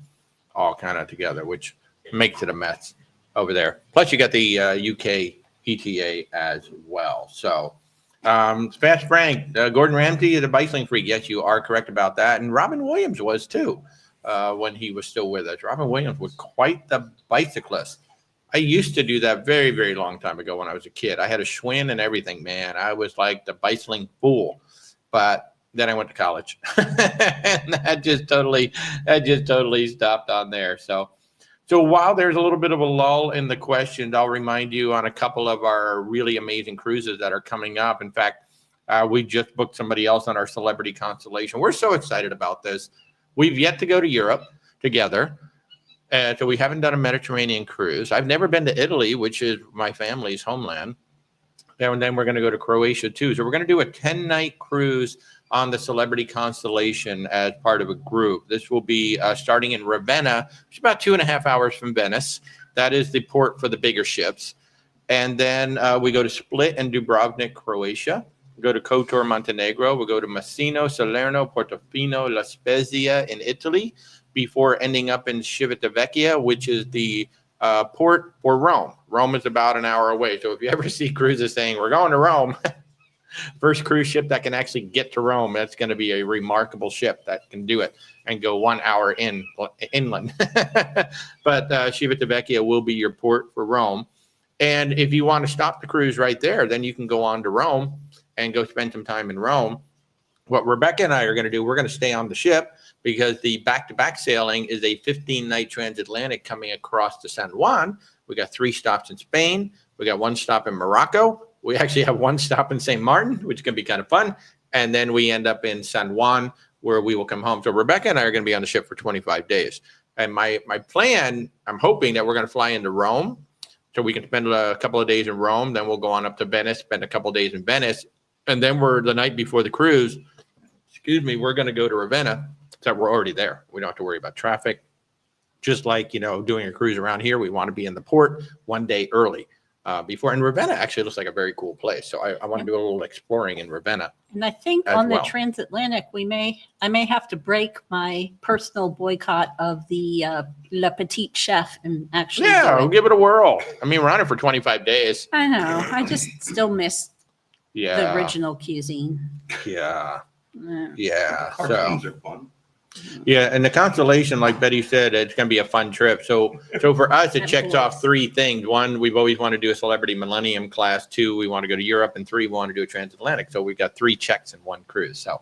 all kind of together, which makes it a mess over there. Plus, you got the UK ETA as well. So, Fast Frank, Gordon Ramsay is a bicycling freak. Yes, you are correct about that. And Robin Williams was too when he was still with us. Robin Williams was quite the bicyclist. I used to do that very, very long time ago when I was a kid. I had a Schwinn and everything, man. I was like the bicycling fool. But then I went to college, and that just totally stopped on there. So while there's a little bit of a lull in the questions, I'll remind you on a couple of our really amazing cruises that are coming up. In fact, we just booked somebody else on our Celebrity Constellation. We're so excited about this. We've yet to go to Europe together. So we haven't done a Mediterranean cruise. I've never been to Italy, which is my family's homeland. And then we're going to go to Croatia too. So we're going to do a 10-night cruise on the Celebrity Constellation as part of a group. This will be starting in Ravenna, which is about 2.5 hours from Venice. That is the port for the bigger ships. And then we go to Split and Dubrovnik, Croatia. We go to Kotor, Montenegro. We'll go to Messina, Salerno, Portofino, La Spezia in Italy, before ending up in Civitavecchia, which is the port for Rome. Rome is about an hour away. So if you ever see cruises saying, we're going to Rome, first cruise ship that can actually get to Rome, that's going to be a remarkable ship that can do it and go 1 hour inland. But Civitavecchia will be your port for Rome. And if you want to stop the cruise right there, then you can go on to Rome and go spend some time in Rome. What Rebecca and I are going to do, we're going to stay on the ship because the back-to-back sailing is a 15-night transatlantic coming across to San Juan. We got 3 stops in Spain. We got 1 stop in Morocco. We actually have 1 stop in St. Martin, which is going to be kind of fun. And then we end up in San Juan, where we will come home. So Rebecca and I are going to be on the ship for 25 days. And my plan, I'm hoping that we're going to fly into Rome so we can spend a couple of days in Rome. Then we'll go on up to Venice, spend a couple of days in Venice. And then the night before the cruise, we're going to go to Ravenna. So we're already there. We don't have to worry about traffic. Just like, doing a cruise around here, we want to be in the port 1 day early before. And Ravenna actually looks like a very cool place. So I want to do a little exploring in Ravenna. And I think on the transatlantic, I may have to break my personal boycott of the Le Petit Chef and actually. Yeah, we'll give it a whirl. I mean, we're on it for 25 days. I know. I just still miss the Yeah. original cuisine. Yeah. Yeah. Yeah. Cartoons So, are fun. yeah. And the Constellation, like Betty said, it's going to be a fun trip. So for us, it checks off 3 things. 1, we've always wanted to do a Celebrity Millennium class. 2, we want to go to Europe. And 3, we want to do a transatlantic. So we've got 3 checks in 1 cruise. So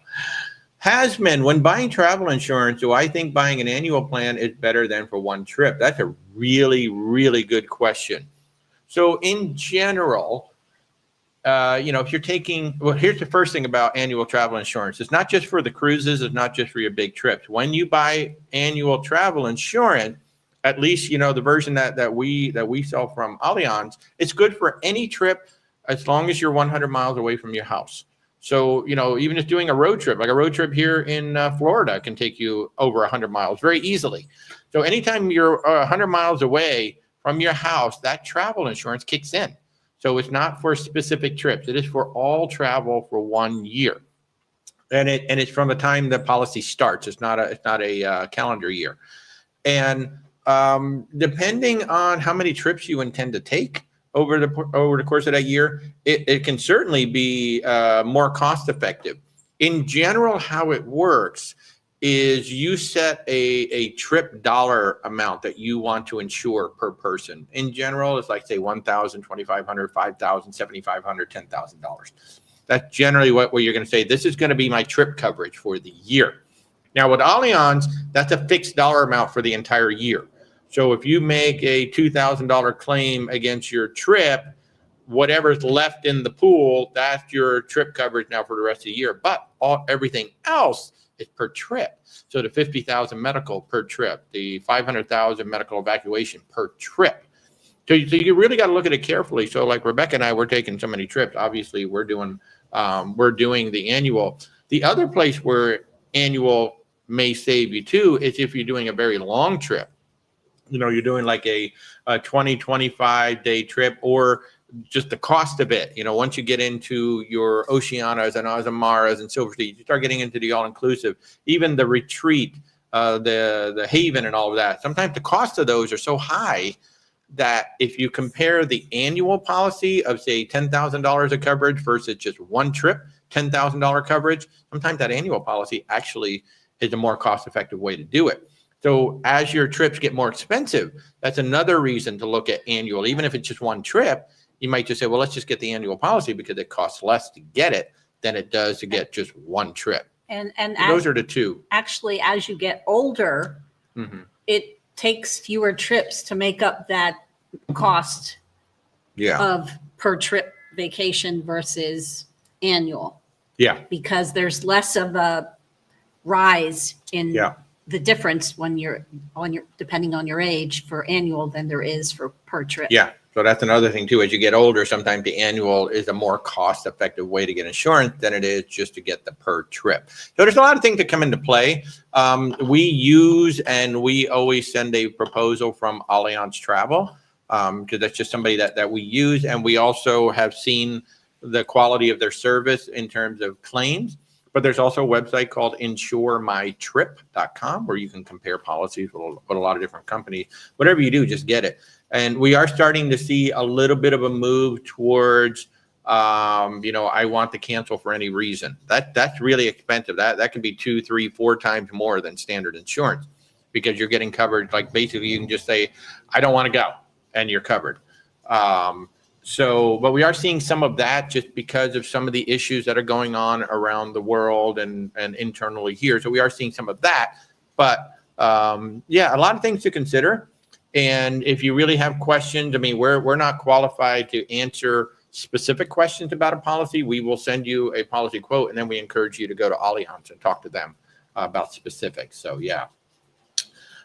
Hasman, when buying travel insurance, do I think buying an annual plan is better than for 1 trip? That's a really, really good question. So in general, if you're taking, well, here's the first thing about annual travel insurance. It's not just for the cruises. It's not just for your big trips. When you buy annual travel insurance, at least, the version that we sell from Allianz, it's good for any trip as long as you're 100 miles away from your house. So, even just doing a road trip, like a road trip here in Florida can take you over 100 miles very easily. So anytime you're 100 miles away from your house, that travel insurance kicks in. So it's not for specific trips. It is for all travel for 1 year. And it's from the time the policy starts. It's not a calendar year. And depending on how many trips you intend to take over the course of that year, it can certainly be more cost effective. In general, how it works is you set a trip dollar amount that you want to insure per person. In general, it's like, say, $1,000, $2,500, $5,000, $7,500, $10,000. That's generally what you're going to say. This is going to be my trip coverage for the year. Now, with Allianz, that's a fixed dollar amount for the entire year. So if you make a $2,000 claim against your trip, whatever's left in the pool, that's your trip coverage now for the rest of the year. But everything else is per trip. So the $50,000 medical per trip, the $500,000 medical evacuation per trip. So you really got to look at it carefully. So like Rebecca and I, we're taking so many trips. Obviously, we're doing the annual. The other place where annual may save you too is if you're doing a very long trip. You're doing like a 20, 25 day trip, or just the cost of it. Once you get into your Oceanas and Azamaras and Silver Sea, you start getting into the all-inclusive, even the retreat, the Haven and all of that. Sometimes the cost of those are so high that if you compare the annual policy of, say, $10,000 of coverage versus just one trip, $10,000 coverage, sometimes that annual policy actually is a more cost-effective way to do it. So as your trips get more expensive, that's another reason to look at annual. Even if it's just one trip, you might just say, well, let's just get the annual policy because it costs less to get it than it does to get just one trip. And so those are the two. Actually, as you get older, it takes fewer trips to make up that cost of per trip vacation versus annual. Yeah. Because there's less of a rise in the difference when you're depending on your age for annual than there is for per trip. Yeah. So that's another thing too. As you get older, sometimes the annual is a more cost-effective way to get insurance than it is just to get the per trip. So there's a lot of things that come into play. We use and we always send a proposal from Allianz Travel because that's just somebody that we use, and we also have seen the quality of their service in terms of claims. But there's also a website called insuremytrip.com where you can compare policies with a lot of different companies. Whatever you do, just get it. And we are starting to see a little bit of a move towards, I want to cancel for any reason. That's really expensive. That can be 2, 3, 4 times more than standard insurance because you're getting covered. Like basically you can just say, I don't want to go, and you're covered. But we are seeing some of that just because of some of the issues that are going on around the world and internally here. So we are seeing some of that. But a lot of things to consider. And if you really have questions, we're not qualified to answer specific questions about a policy. We will send you a policy quote, and then we encourage you to go to Allianz and talk to them about specifics. So, yeah.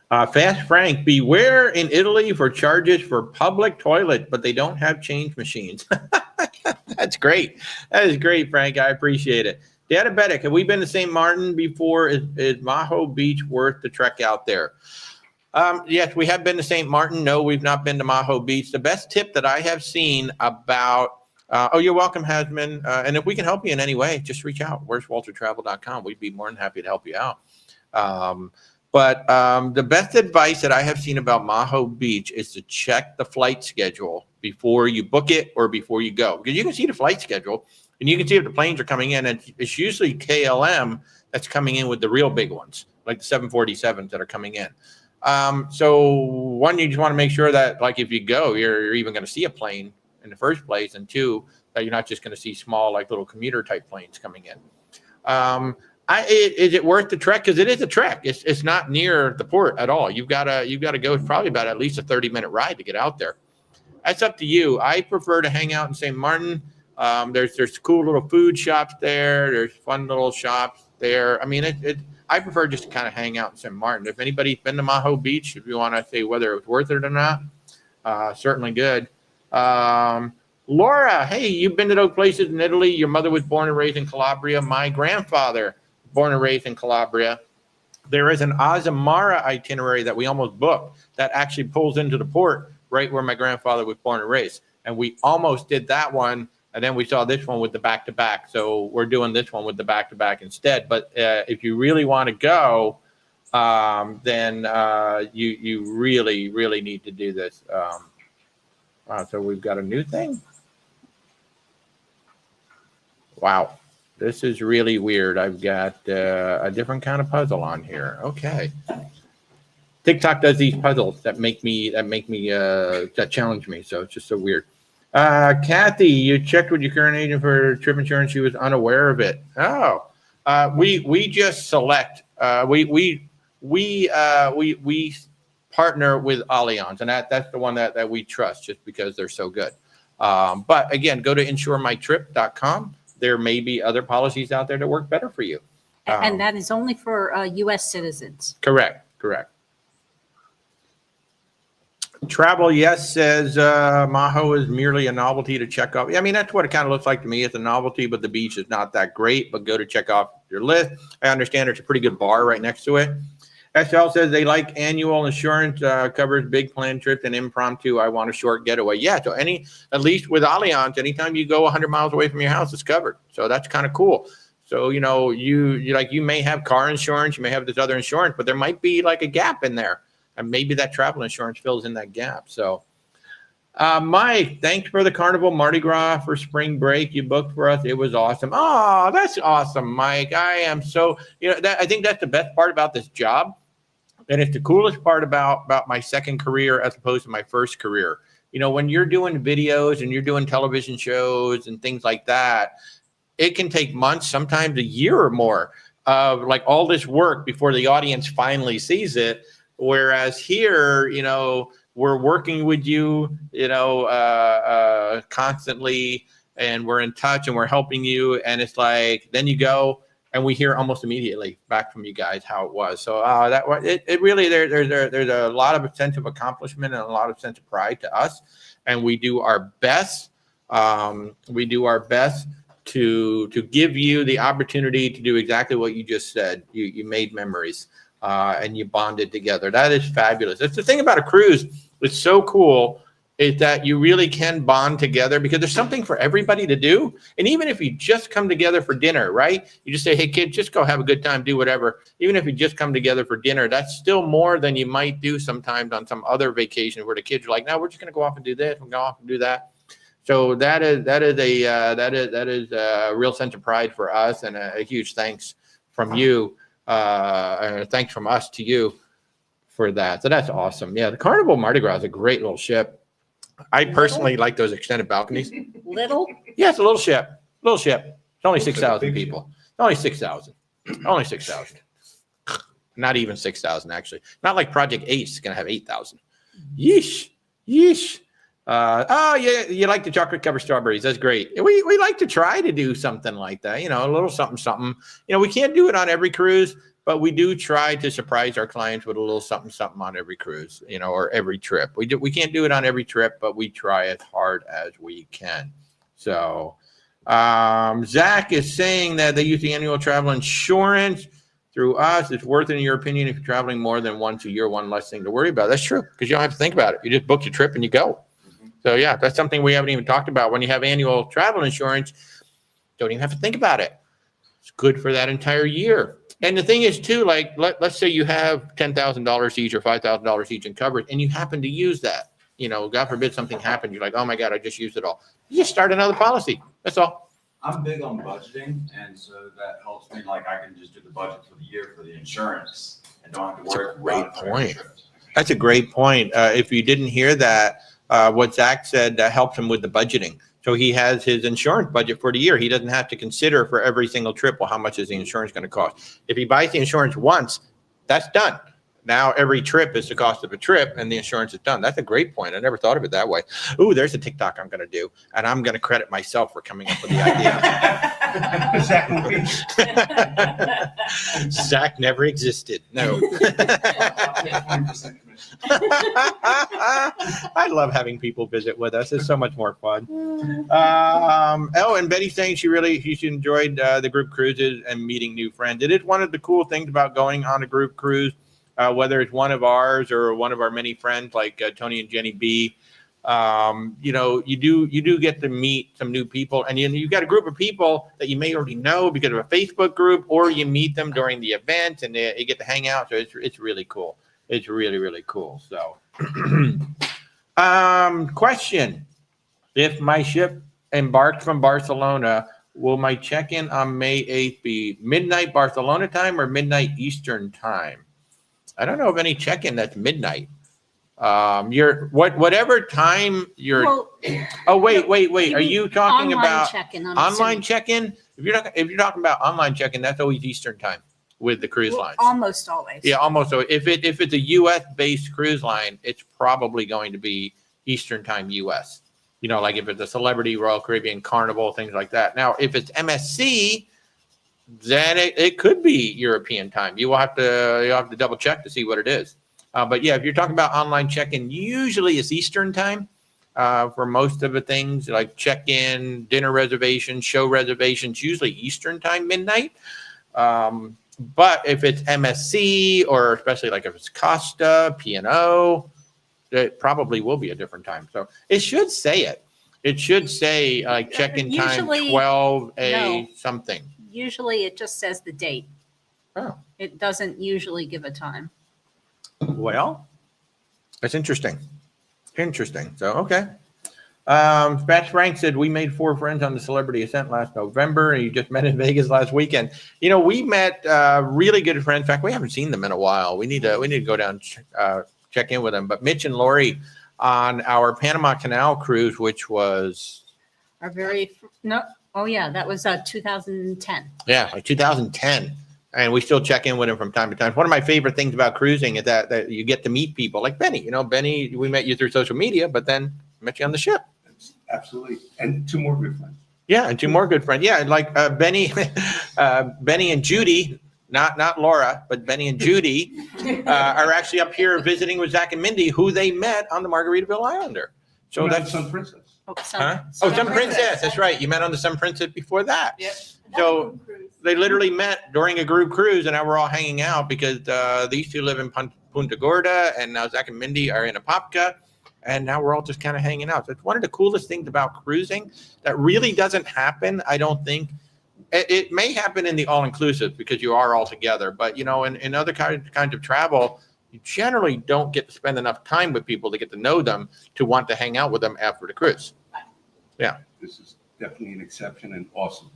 Fast Frank, beware in Italy for charges for public toilet, but they don't have change machines. That's great. That is great, Frank. I appreciate it. Diabetic, have we been to St. Martin before? Is Maho Beach worth the trek out there? Yes, we have been to St. Martin. No, we've not been to Maho Beach. The best tip that I have seen about, you're welcome, Hasman. And if we can help you in any way, just reach out. Where's WalterTravel.com? We'd be more than happy to help you out. But the best advice that I have seen about Maho Beach is to check the flight schedule before you book it or before you go. Because you can see the flight schedule and you can see if the planes are coming in. And it's usually KLM that's coming in with the real big ones, like the 747s that are coming in. So one, you just want to make sure that like if you go, you're even going to see a plane in the first place. And two, that you're not just going to see small, like little commuter type planes coming in. Is it worth the trek? Because it is a trek. It's not near the port at all. You've got to go. It's probably about at least a 30-minute ride to get out there. That's up to you. I prefer to hang out in St. Martin. There's cool little food shops there. There's fun little shops there. I mean, I prefer just to kind of hang out in St. Martin. If anybody's been to Maho Beach, if you want to say whether it was worth it or not, certainly good. Laura, hey, you've been to those places in Italy. Your mother was born and raised in Calabria. My grandfather, born and raised in Calabria. There is an Azamara itinerary that we almost booked that actually pulls into the port right where my grandfather was born and raised. And we almost did that one. And then we saw this one with the back-to-back. So we're doing this one with the back-to-back instead. But if you really want to go, then you really, really need to do this. Wow, so we've got a new thing. Wow, this is really weird. I've got a different kind of puzzle on here. Okay. TikTok does these puzzles that that challenge me. So it's just so weird. Kathy, you checked with your current agent for trip insurance. She was unaware of it. Oh, we just select. We partner with Allianz, and that's the one that we trust just because they're so good. But again, go to insuremytrip.com. There may be other policies out there that work better for you. And that is only for U.S. citizens. Correct. Travel Yes says Maho is merely a novelty to check off. I mean, that's what it kind of looks like to me. It's a novelty, but the beach is not that great. But go to check off your list. I understand there's a pretty good bar right next to it. SL says they like annual insurance, covers big planned trips and impromptu. I want a short getaway. Yeah, so at least with Allianz, anytime you go 100 miles away from your house, it's covered. So that's kind of cool. So, you know, you may have car insurance, you may have this other insurance, but there might be like a gap in there. And maybe that travel insurance fills in that gap. So, Mike, thanks for the Carnival Mardi Gras for spring break. You booked for us. It was awesome. Oh, that's awesome, Mike. I am so, I think that's the best part about this job. And it's the coolest part about my second career as opposed to my first career. You know, when you're doing videos and you're doing television shows and things like that, it can take months, sometimes a year or more of like all this work before the audience finally sees it. Whereas here, we're working with you, constantly, and we're in touch and we're helping you. And it's like, then you go and we hear almost immediately back from you guys how it was. So it really, there's a lot of sense of accomplishment and a lot of sense of pride to us. And we do our best. To give you the opportunity to do exactly what you just said. You made memories. And you bonded together. That is fabulous. That's the thing about a cruise. It's so cool is that you really can bond together because there's something for everybody to do. And even if you just come together for dinner, right? You just say, hey, kid, just go have a good time, do whatever. Even if you just come together for dinner, that's still more than you might do sometimes on some other vacation where the kids are like, no, we're just going to go off and do this and go off and do that. So that is a real sense of pride for us and a huge thanks from you. Thanks from us to you for that. So that's awesome. Yeah, the Carnival Mardi Gras is a great little ship. I personally like those extended balconies. Little? Yeah, it's a little ship. It's only 6,000 people. Only 6,000. Only 6,000. Not even 6,000, actually. Not like Project Ace is going to have 8,000. Yeesh. Oh, yeah, you like the chocolate covered strawberries. That's great. We like to try to do something like that, a little something. We can't do it on every cruise, but we do try to surprise our clients with a little something on every cruise, or every trip. We can't do it on every trip, but we try as hard as we can. So Zach is saying that they use the annual travel insurance through us. It's worth it, in your opinion, if you're traveling more than once a year, one less thing to worry about. That's true, because you don't have to think about it. You just book your trip and you go. So, yeah, that's something we haven't even talked about. When you have annual travel insurance, don't even have to think about it. It's good for that entire year. And the thing is, too, like, let's say you have $10,000 each or $5,000 each in coverage, and you happen to use that. God forbid something happened. You're like, oh, my God, I just used it all. You just start another policy. That's all. I'm big on budgeting, and so that helps me. Like, I can just do the budget for the year for the insurance and don't have to worry about it. Great point. That's a great point. If you didn't hear that, what Zach said helps him with the budgeting. So he has his insurance budget for the year. He doesn't have to consider for every single trip, well, how much is the insurance going to cost? If he buys the insurance once, that's done. Now every trip is the cost of a trip and the insurance is done. That's a great point. I never thought of it that way. Ooh, there's a TikTok I'm going to do. And I'm going to credit myself for coming up with the idea. Zach never existed. No. I love having people visit with us. It's so much more fun. And Betty's saying she enjoyed the group cruises and meeting new friends. It is one of the cool things about going on a group cruise, whether it's one of ours or one of our many friends like Tony and Jenny B. You do get to meet some new people, and you got a group of people that you may already know because of a Facebook group, or you meet them during the event and you get to hang out. So it's really cool. It's really, really cool. So, question: if my ship embarks from Barcelona, will my check-in on May 8th be midnight Barcelona time or midnight Eastern time? I don't know of any check-in that's midnight. Whatever time you're. Well, wait. Are you talking about check-in? online check-in? If you're talking about online check-in, that's always Eastern time with the cruise lines. Almost always. Yeah, almost. So if it's a U.S. based cruise line, it's probably going to be Eastern time U.S. Like if it's a Celebrity, Royal Caribbean, Carnival, things like that. Now, if it's MSC, then it could be European time. You'll have to double check to see what it is. But yeah, if you're talking about online check-in, usually it's Eastern time for most of the things like check-in, dinner reservations, show reservations, usually Eastern time, midnight. But if it's MSC or especially like if it's Costa, P&O, it probably will be a different time. So it should say it. It should say like check-in time 12A something. Usually it just says the date. Oh. It doesn't usually give a time. Well, that's interesting. So, okay. Spatch Frank said, we made 4 friends on the Celebrity Ascent last November, and you just met in Vegas last weekend. We met really good friends. In fact, we haven't seen them in a while. We need to go down check in with them. But Mitch and Lori on our Panama Canal cruise, which was That was 2010. Yeah, like 2010. And we still check in with him from time to time. One of my favorite things about cruising is that you get to meet people like Benny. Benny, we met you through social media, but then met you on the ship. Absolutely. And 2 more good friends. Yeah, and 2 more good friends. Yeah, like Benny and Judy, not Laura, but Benny and Judy are actually up here visiting with Zach and Mindy, who they met on the Margaritaville Islander. So that's Sun Princess. Sun Princess. That's right. You met on the Sun Princess before that. Yep. So they literally met during a group cruise, and now we're all hanging out because these 2 live in Punta Gorda, and now Zach and Mindy are in Apopka, and now we're all just kind of hanging out. So it's one of the coolest things about cruising that really doesn't happen, I don't think. It may happen in the all-inclusive because you are all together, but, in other kinds of travel, you generally don't get to spend enough time with people to get to know them to want to hang out with them after the cruise. Yeah. This is definitely an exception and awesome.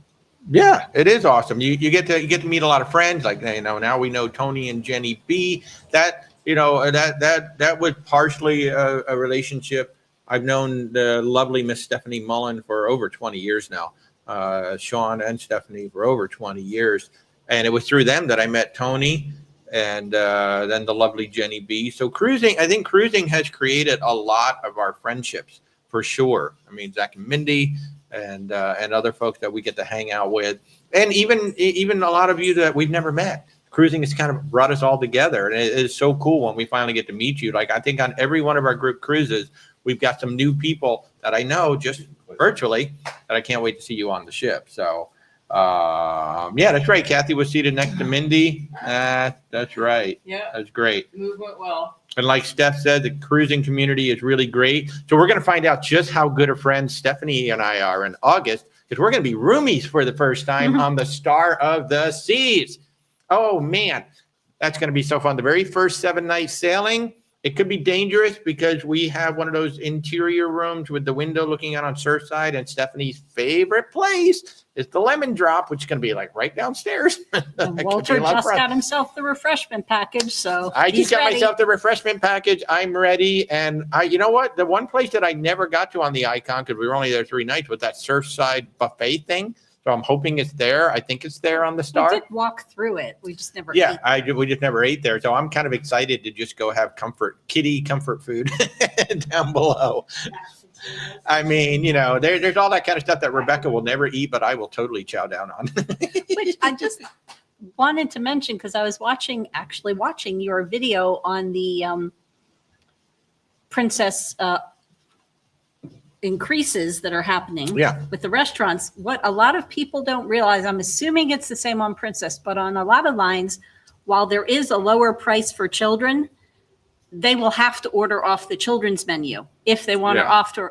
Yeah, it is awesome. You get to meet a lot of friends. Like now we know Tony and Jenny B. That that was partially a relationship. I've known the lovely Miss Stephanie Mullen for over 20 years now. Sean and Stephanie for over 20 years, and it was through them that I met Tony, and then the lovely Jenny B. So I think cruising has created a lot of our friendships for sure. I mean, Zach and Mindy. And other folks that we get to hang out with, and even a lot of you that we've never met. Cruising has kind of brought us all together, and it is so cool when we finally get to meet you. Like I think on every one of our group cruises, we've got some new people that I know just virtually that I can't wait to see you on the ship. So yeah, that's right. Kathy was seated next to Mindy. That's right. Yeah. That's great. The move went well. And like Steph said, the cruising community is really great. So we're going to find out just how good of friends Stephanie and I are in August, because we're going to be roomies for the first time on the Star of the Seas. Oh, man, that's going to be so fun. The very first 7-night sailing, it could be dangerous because we have one of those interior rooms with the window looking out on Surfside, and Stephanie's favorite place is the Lemon Drop, which is going to be like right downstairs. Walter just got himself the refreshment package, so I just got ready. myself the refreshment package. I'm ready. And you know what? The one place that I never got to on the Icon, because we were only there 3 nights, was that Surfside buffet thing. So I'm hoping it's there. I think it's there on the We star. did walk through it. We just never Yeah, ate. we just never ate there. So I'm kind of excited to just go have kitty comfort food down below. I mean, there's all that kind of stuff that Rebecca will never eat, but I will totally chow down on. Which I just wanted to mention because I was watching your video on the princess increases that are happening Yeah. with the restaurants. What a lot of people don't realize, I'm assuming it's the same on Princess, but on a lot of lines, while there is a lower price for children, they will have to order off the children's menu. If they want to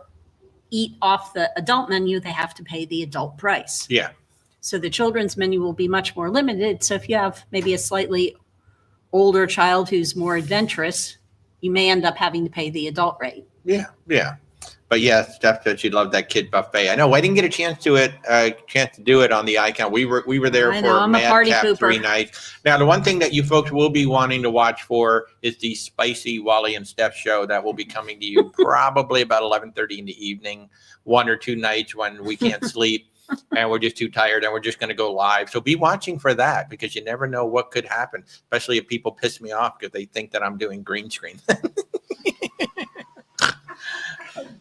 eat off the adult menu, they have to pay the adult price. Yeah. So the children's menu will be much more limited. So if you have maybe a slightly older child who's more adventurous, you may end up having to pay the adult rate. Yeah. Yeah. But yeah, Steph said she loved that kid buffet. I know I didn't get a chance to do it on the Icon. We were there I know, for I'm a party Madcap pooper. 3 nights. Now, the one thing that you folks will be wanting to watch for is the spicy Wally and Steph show that will be coming to you probably about 11:30 in the evening, 1 or 2 nights when we can't sleep and we're just too tired and we're just going to go live. So be watching for that because you never know what could happen, especially if people piss me off because they think that I'm doing green screen.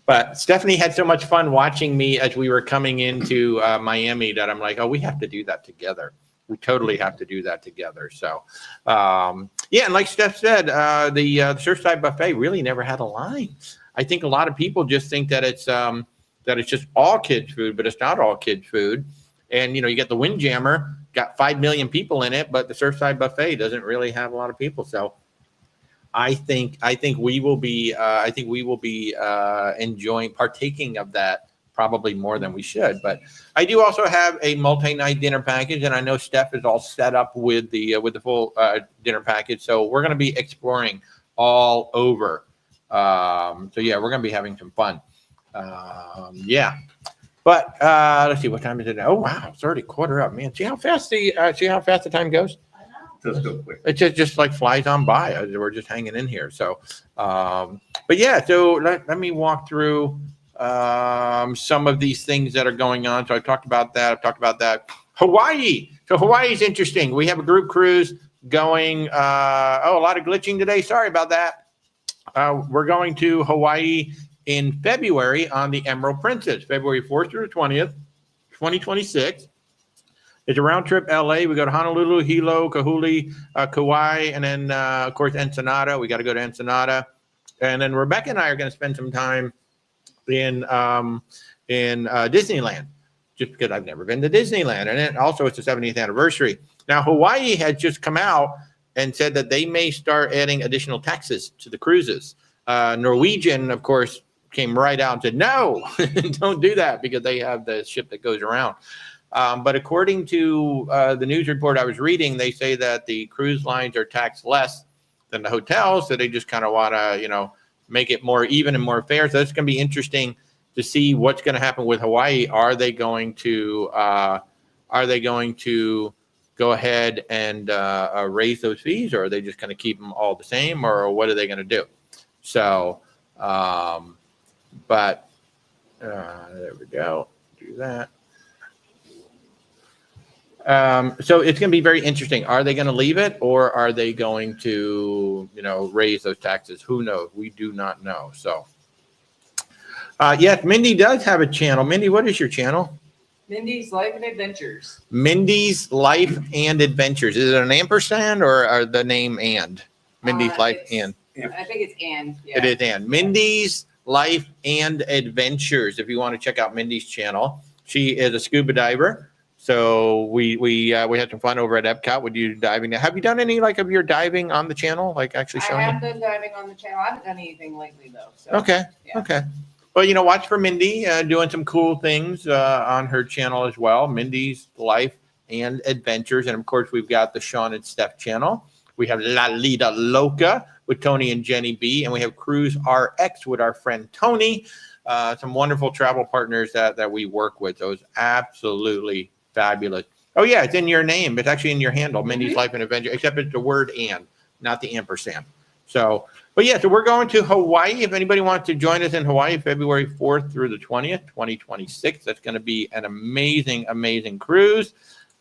But Stephanie had so much fun watching me as we were coming into Miami that I'm like, oh, we have to do that together. We totally have to do that together. So, yeah, and like Steph said, the Surfside Buffet really never had a line. I think a lot of people just think that it's just all kids food, but it's not all kids food. And you get the Windjammer, got 5 million people in it, but the Surfside Buffet doesn't really have a lot of people. So I think we will be enjoying partaking of that probably more than we should. But I do also have a multi-night dinner package, and I know Steph is all set up with the full dinner package. So we're going to be exploring all over. So yeah, we're going to be having some fun. Yeah. But let's see, what time is it now? Oh wow, it's already quarter up, man. See how fast the time goes? Just go quick. It just like flies on by. We're just hanging in here. So, but yeah, so let me walk through some of these things that are going on. So I've talked about that. Hawaii. So Hawaii is interesting. We have a group cruise going. A lot of glitching today. Sorry about that. We're going to Hawaii in February on the Emerald Princess, February 4th through the 20th, 2026. It's a round trip LA. We go to Honolulu, Hilo, Kahului, Kauai, and then, of course, Ensenada. We got to go to Ensenada. And then Rebecca and I are going to spend some time in Disneyland, just because I've never been to Disneyland. And then also it's the 70th anniversary. Now, Hawaii has just come out and said that they may start adding additional taxes to the cruises. Norwegian, of course, came right out and said, no, don't do that because they have the ship that goes around. But according to the news report I was reading, they say that the cruise lines are taxed less than the hotels. So they just kind of want to, make it more even and more fair. So it's going to be interesting to see what's going to happen with Hawaii. Are they going to go ahead and raise those fees, or are they just going to keep them all the same, or what are they going to do? So, but there we go. Do that. So it's going to be very interesting. Are they going to leave it, or are they going to, raise those taxes? Who knows? We do not know. So, yes, Mindy does have a channel. Mindy, what is your channel? Mindy's Life and Adventures. Mindy's Life and Adventures. Is it an ampersand or the name and? Mindy's Life and. I think it's and. Yeah. It is and. Mindy's Life and Adventures. If you want to check out Mindy's channel, she is a scuba diver. So we had some fun over at Epcot with you diving. Have you done any of your diving on the channel, actually I showing? have done diving on the channel. I haven't done anything lately though. So, Okay. yeah. Okay. Well, watch for Mindy doing some cool things on her channel as well. Mindy's Life and Adventures, and of course we've got the Sean and Steph channel. We have La Lida Loca with Tony and Jenny B, and we have Cruise RX with our friend Tony. Some wonderful travel partners that we work with. Those absolutely fabulous. Oh yeah, it's in your name. It's actually in your handle, Mindy's Life and Adventure, except it's the word and, not the ampersand. So But yeah, so we're going to Hawaii. If anybody wants to join us in Hawaii, February 4th through the 20th, 2026, that's going to be an amazing, amazing cruise.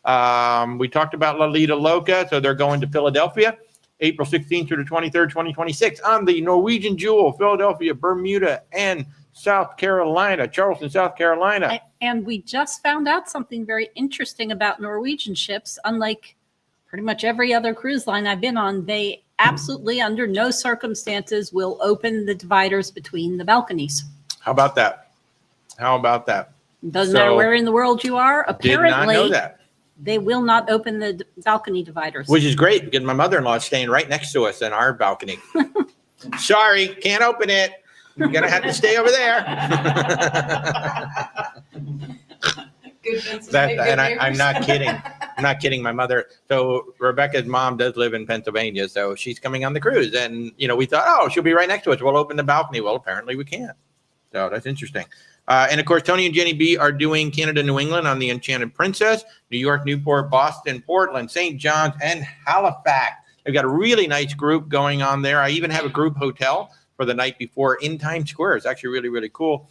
We talked about La Lita Loca, so they're going to Philadelphia, April 16th through the 23rd, 2026, on the Norwegian Jewel, Philadelphia, Bermuda, and South Carolina, Charleston, South Carolina. And we just found out something very interesting about Norwegian ships. Unlike pretty much every other cruise line I've been on, they absolutely, under no circumstances, will open the dividers between the balconies. How about that? How about that? Doesn't matter where in the world you are. Did not know Apparently, that. they will not open the balcony dividers. Which is great because my mother-in-law is staying right next to us in our balcony. Sorry, can't open it. You're going to have to stay over there. I'm not kidding. I'm not kidding. My mother. So Rebecca's mom does live in Pennsylvania, so she's coming on the cruise, and we thought, oh, she'll be right next to us. We'll open the balcony. Well, apparently we can't. So that's interesting. And of course, Tony and Jenny B are doing Canada, New England on the Enchanted Princess, New York, Newport, Boston, Portland, St. John's, and Halifax. They've got a really nice group going on there. I even have a group hotel for the night before in Times Square. It's actually really, really cool.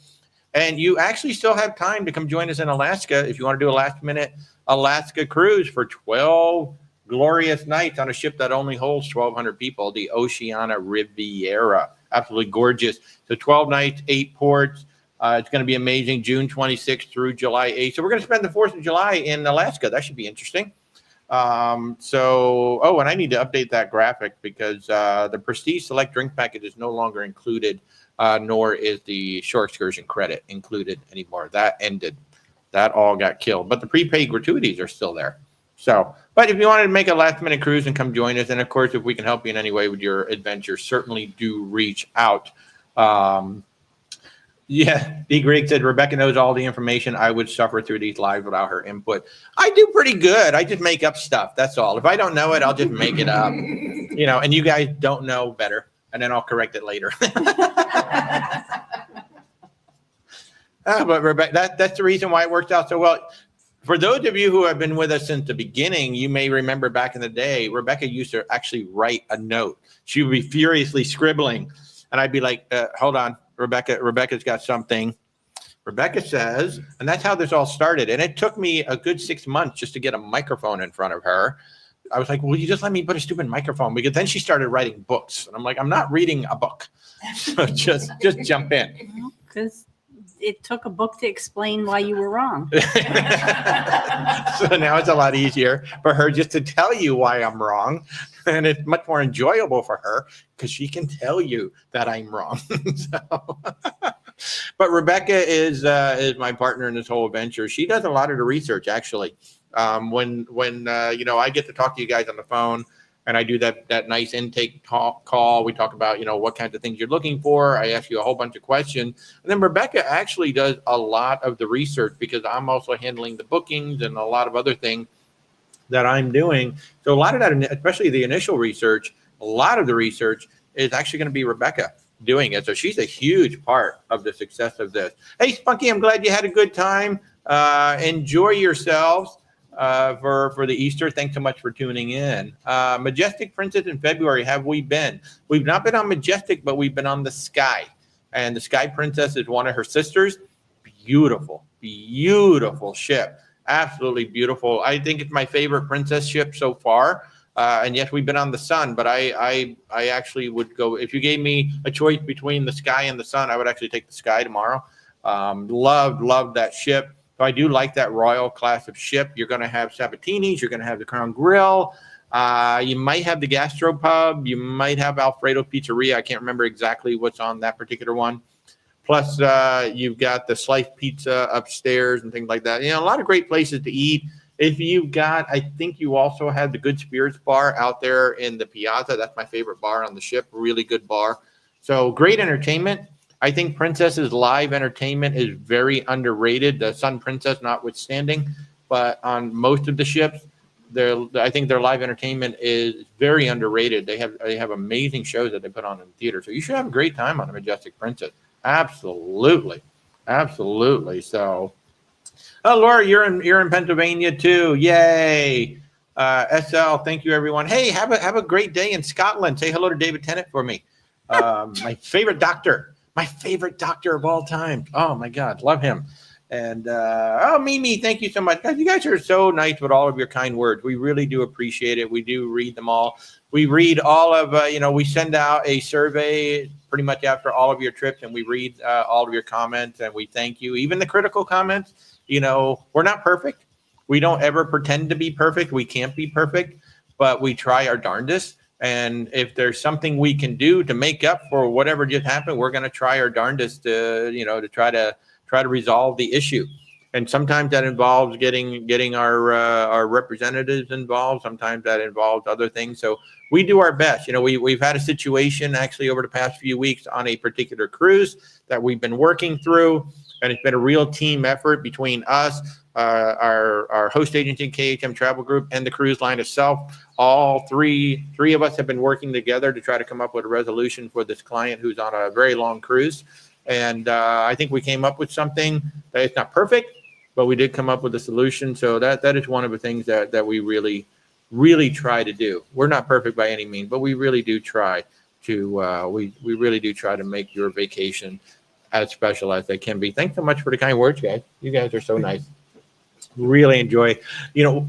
And you actually still have time to come join us in Alaska if you want to do a last-minute Alaska cruise for 12 glorious nights on a ship that only holds 1,200 people, the Oceana Riviera. Absolutely gorgeous. So 12 nights, 8 ports. It's going to be amazing, June 26th through July 8th. So we're going to spend the 4th of July in Alaska. That should be interesting. And I need to update that graphic because the Prestige Select Drink Package is no longer included, nor is the Shore Excursion credit included anymore. That ended. That all got killed. But the prepaid gratuities are still there. So, but if you wanted to make a last-minute cruise and come join us, and of course, if we can help you in any way with your adventure, certainly do reach out. Yeah, D. Greg said, Rebecca knows all the information. I would suffer through these lives without her input. I do pretty good. I just make up stuff. That's all. If I don't know it, I'll just make it up. And you guys don't know better, and then I'll correct it later. But Rebecca, that's the reason why it worked out so well. For those of you who have been with us since the beginning, you may remember back in the day, Rebecca used to actually write a note. She would be furiously scribbling, and I'd be like, hold on. Rebecca's got something. Rebecca says, and that's how this all started. And it took me a good 6 months just to get a microphone in front of her. I was like, will you just let me put a stupid microphone? Because then she started writing books. And I'm like, I'm not reading a book. So just jump in. Because it took a book to explain why you were wrong. So now it's a lot easier for her just to tell you why I'm wrong. And it's much more enjoyable for her because she can tell you that I'm wrong. But Rebecca is my partner in this whole adventure. She does a lot of the research, actually. When I get to talk to you guys on the phone, and I do that nice intake call. We talk about, what kinds of things you're looking for. I ask you a whole bunch of questions. And then Rebecca actually does a lot of the research because I'm also handling the bookings and a lot of other things that I'm doing. So a lot of that, especially the initial research, a lot of the research is actually going to be Rebecca doing it. So she's a huge part of the success of this. Hey, Spunky, I'm glad you had a good time. Enjoy yourselves. For the Easter. Thanks so much for tuning in. Majestic Princess in February, have we been? We've not been on Majestic, but we've been on the Sky. And the Sky Princess is one of her sisters. Beautiful, beautiful ship. Absolutely beautiful. I think it's my favorite princess ship so far. And yes, we've been on the Sun, but I actually would go, if you gave me a choice between the Sky and the Sun, I would actually take the Sky tomorrow. Loved that ship. So I do like that royal class of ship. You're going to have Sabatinis. You're going to have the Crown Grill. You might have the Gastropub. You might have Alfredo Pizzeria. I can't remember exactly what's on that particular one. Plus, you've got the sliced pizza upstairs and things like that. A lot of great places to eat. If you've got, I think you also have the Good Spirits Bar out there in the Piazza. That's my favorite bar on the ship. Really good bar. So great entertainment. I think Princess's live entertainment is very underrated, the Sun Princess notwithstanding. But on most of the ships, I think their live entertainment is very underrated. They have amazing shows that they put on in the theater. So you should have a great time on the Majestic Princess. Absolutely. So, Laura, you're in Pennsylvania too. Yay. SL, thank you, everyone. Hey, have a great day in Scotland. Say hello to David Tennant for me. My favorite doctor of all time. Oh my God, love him. And Mimi, thank you so much. Guys, you guys are so nice with all of your kind words. We really do appreciate it. We do read them all. We read all of, we send out a survey pretty much after all of your trips, and we read all of your comments, and we thank you. Even the critical comments, we're not perfect. We don't ever pretend to be perfect. We can't be perfect, but we try our darndest. And if there's something we can do to make up for whatever just happened, we're going to try our darndest to try to resolve the issue. And sometimes that involves getting our representatives involved. Sometimes that involves other things. So we do our best. We've had a situation actually over the past few weeks on a particular cruise that we've been working through, and it's been a real team effort between us, our host agency, KHM Travel Group, and the cruise line itself. All three of us have been working together to try to come up with a resolution for this client who's on a very long cruise. And I think we came up with something that is not perfect, but we did come up with a solution. So that is one of the things that we really, really try to do. We're not perfect by any means, but we really do try to we really do try to make your vacation as special as they can be. Thanks so much for the kind words, guys. You guys are so nice. Really enjoy.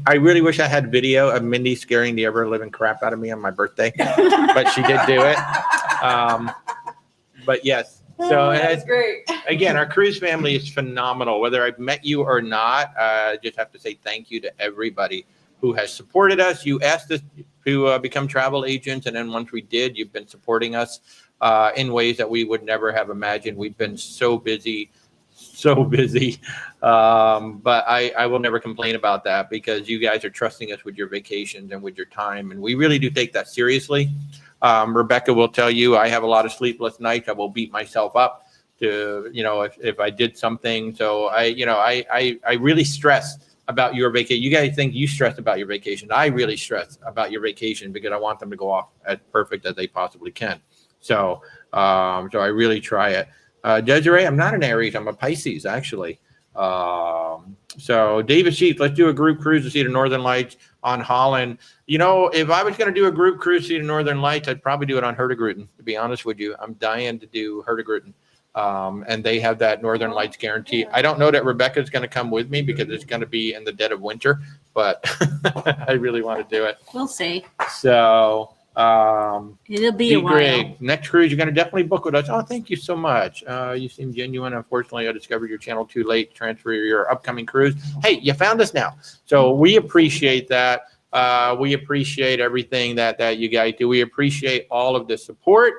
I really wish I had video of Mindy scaring the ever living crap out of me on my birthday, but she did do it. But yes. So That's great. Again, our cruise family is phenomenal. Whether I've met you or not, I just have to say thank you to everybody who has supported us. You asked us to become travel agents, and then once we did, you've been supporting us in ways that we would never have imagined. We've been so busy. But I will never complain about that, because you guys are trusting us with your vacations and with your time, and we really do take that seriously. Rebecca will tell you I have a lot of sleepless nights. I will beat myself up to, if I did something. So I really stress about your vacation. You guys think you stress about your vacation. I really stress about your vacation because I want them to go off as perfect as they possibly can. So I really try it. Desiree, I'm not an Aries. I'm a Pisces, actually. So David Sheets, let's do a group cruise to see the Northern Lights on Holland. If I was going to do a group cruise to see the Northern Lights, I'd probably do it on Hurtigruten, to be honest with you. I'm dying to do Hurtigruten. And they have that Northern Lights guarantee. I don't know that Rebecca's going to come with me because it's going to be in the dead of winter, but I really want to do it. We'll see. So It'll be a while. Greg, next cruise, you're going to definitely book with us. Oh, thank you so much. You seem genuine. Unfortunately, I discovered your channel too late to transfer your upcoming cruise. Hey, you found us now. So we appreciate that. We appreciate everything that you guys do. We appreciate all of the support.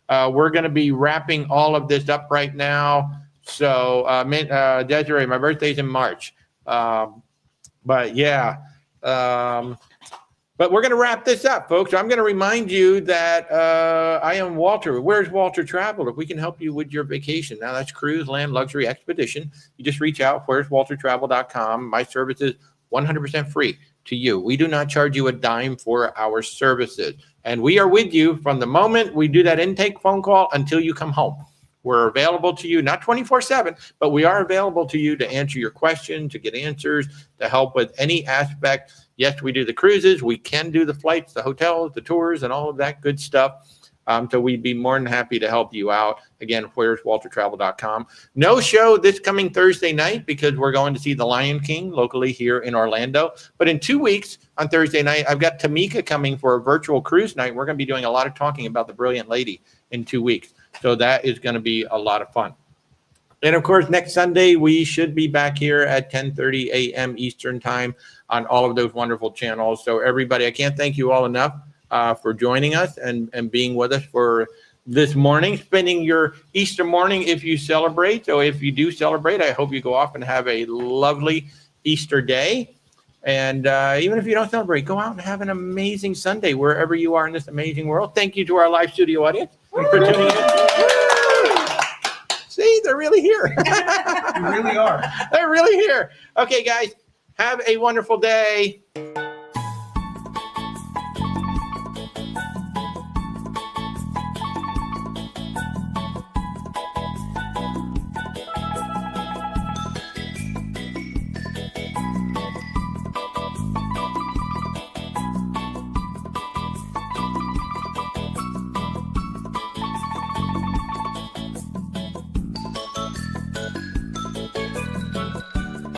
We're going to be wrapping all of this up right now. So Desiree, my birthday's in March. But yeah. But we're going to wrap this up, folks. I'm going to remind you that I am Walter. Where's Walter Travel? If we can help you with your vacation. Now, that's cruise, land, luxury, expedition. You just reach out, where'swaltertravel.com. My service is 100% free to you. We do not charge you a dime for our services. And we are with you from the moment we do that intake phone call until you come home. We're available to you, not 24/7, but we are available to you to answer your questions, to get answers, to help with any aspect. Yes, we do the cruises. We can do the flights, the hotels, the tours, and all of that good stuff. So we'd be more than happy to help you out. Again, where'swaltertravel.com. No show this coming Thursday night because we're going to see The Lion King locally here in Orlando. But in 2 weeks on Thursday night, I've got Tamika coming for a virtual cruise night. We're going to be doing a lot of talking about The Brilliant Lady in 2 weeks. So that is going to be a lot of fun. And of course, next Sunday, we should be back here at 10:30 a.m. Eastern time on all of those wonderful channels. So everybody, I can't thank you all enough for joining us and being with us for this morning, spending your Easter morning if you celebrate. So if you do celebrate, I hope you go off and have a lovely Easter day. And even if you don't celebrate, go out and have an amazing Sunday wherever you are in this amazing world. Thank you to our live studio audience for tuning in. See, they're really here. You really are. They're really here. Okay, guys, have a wonderful day.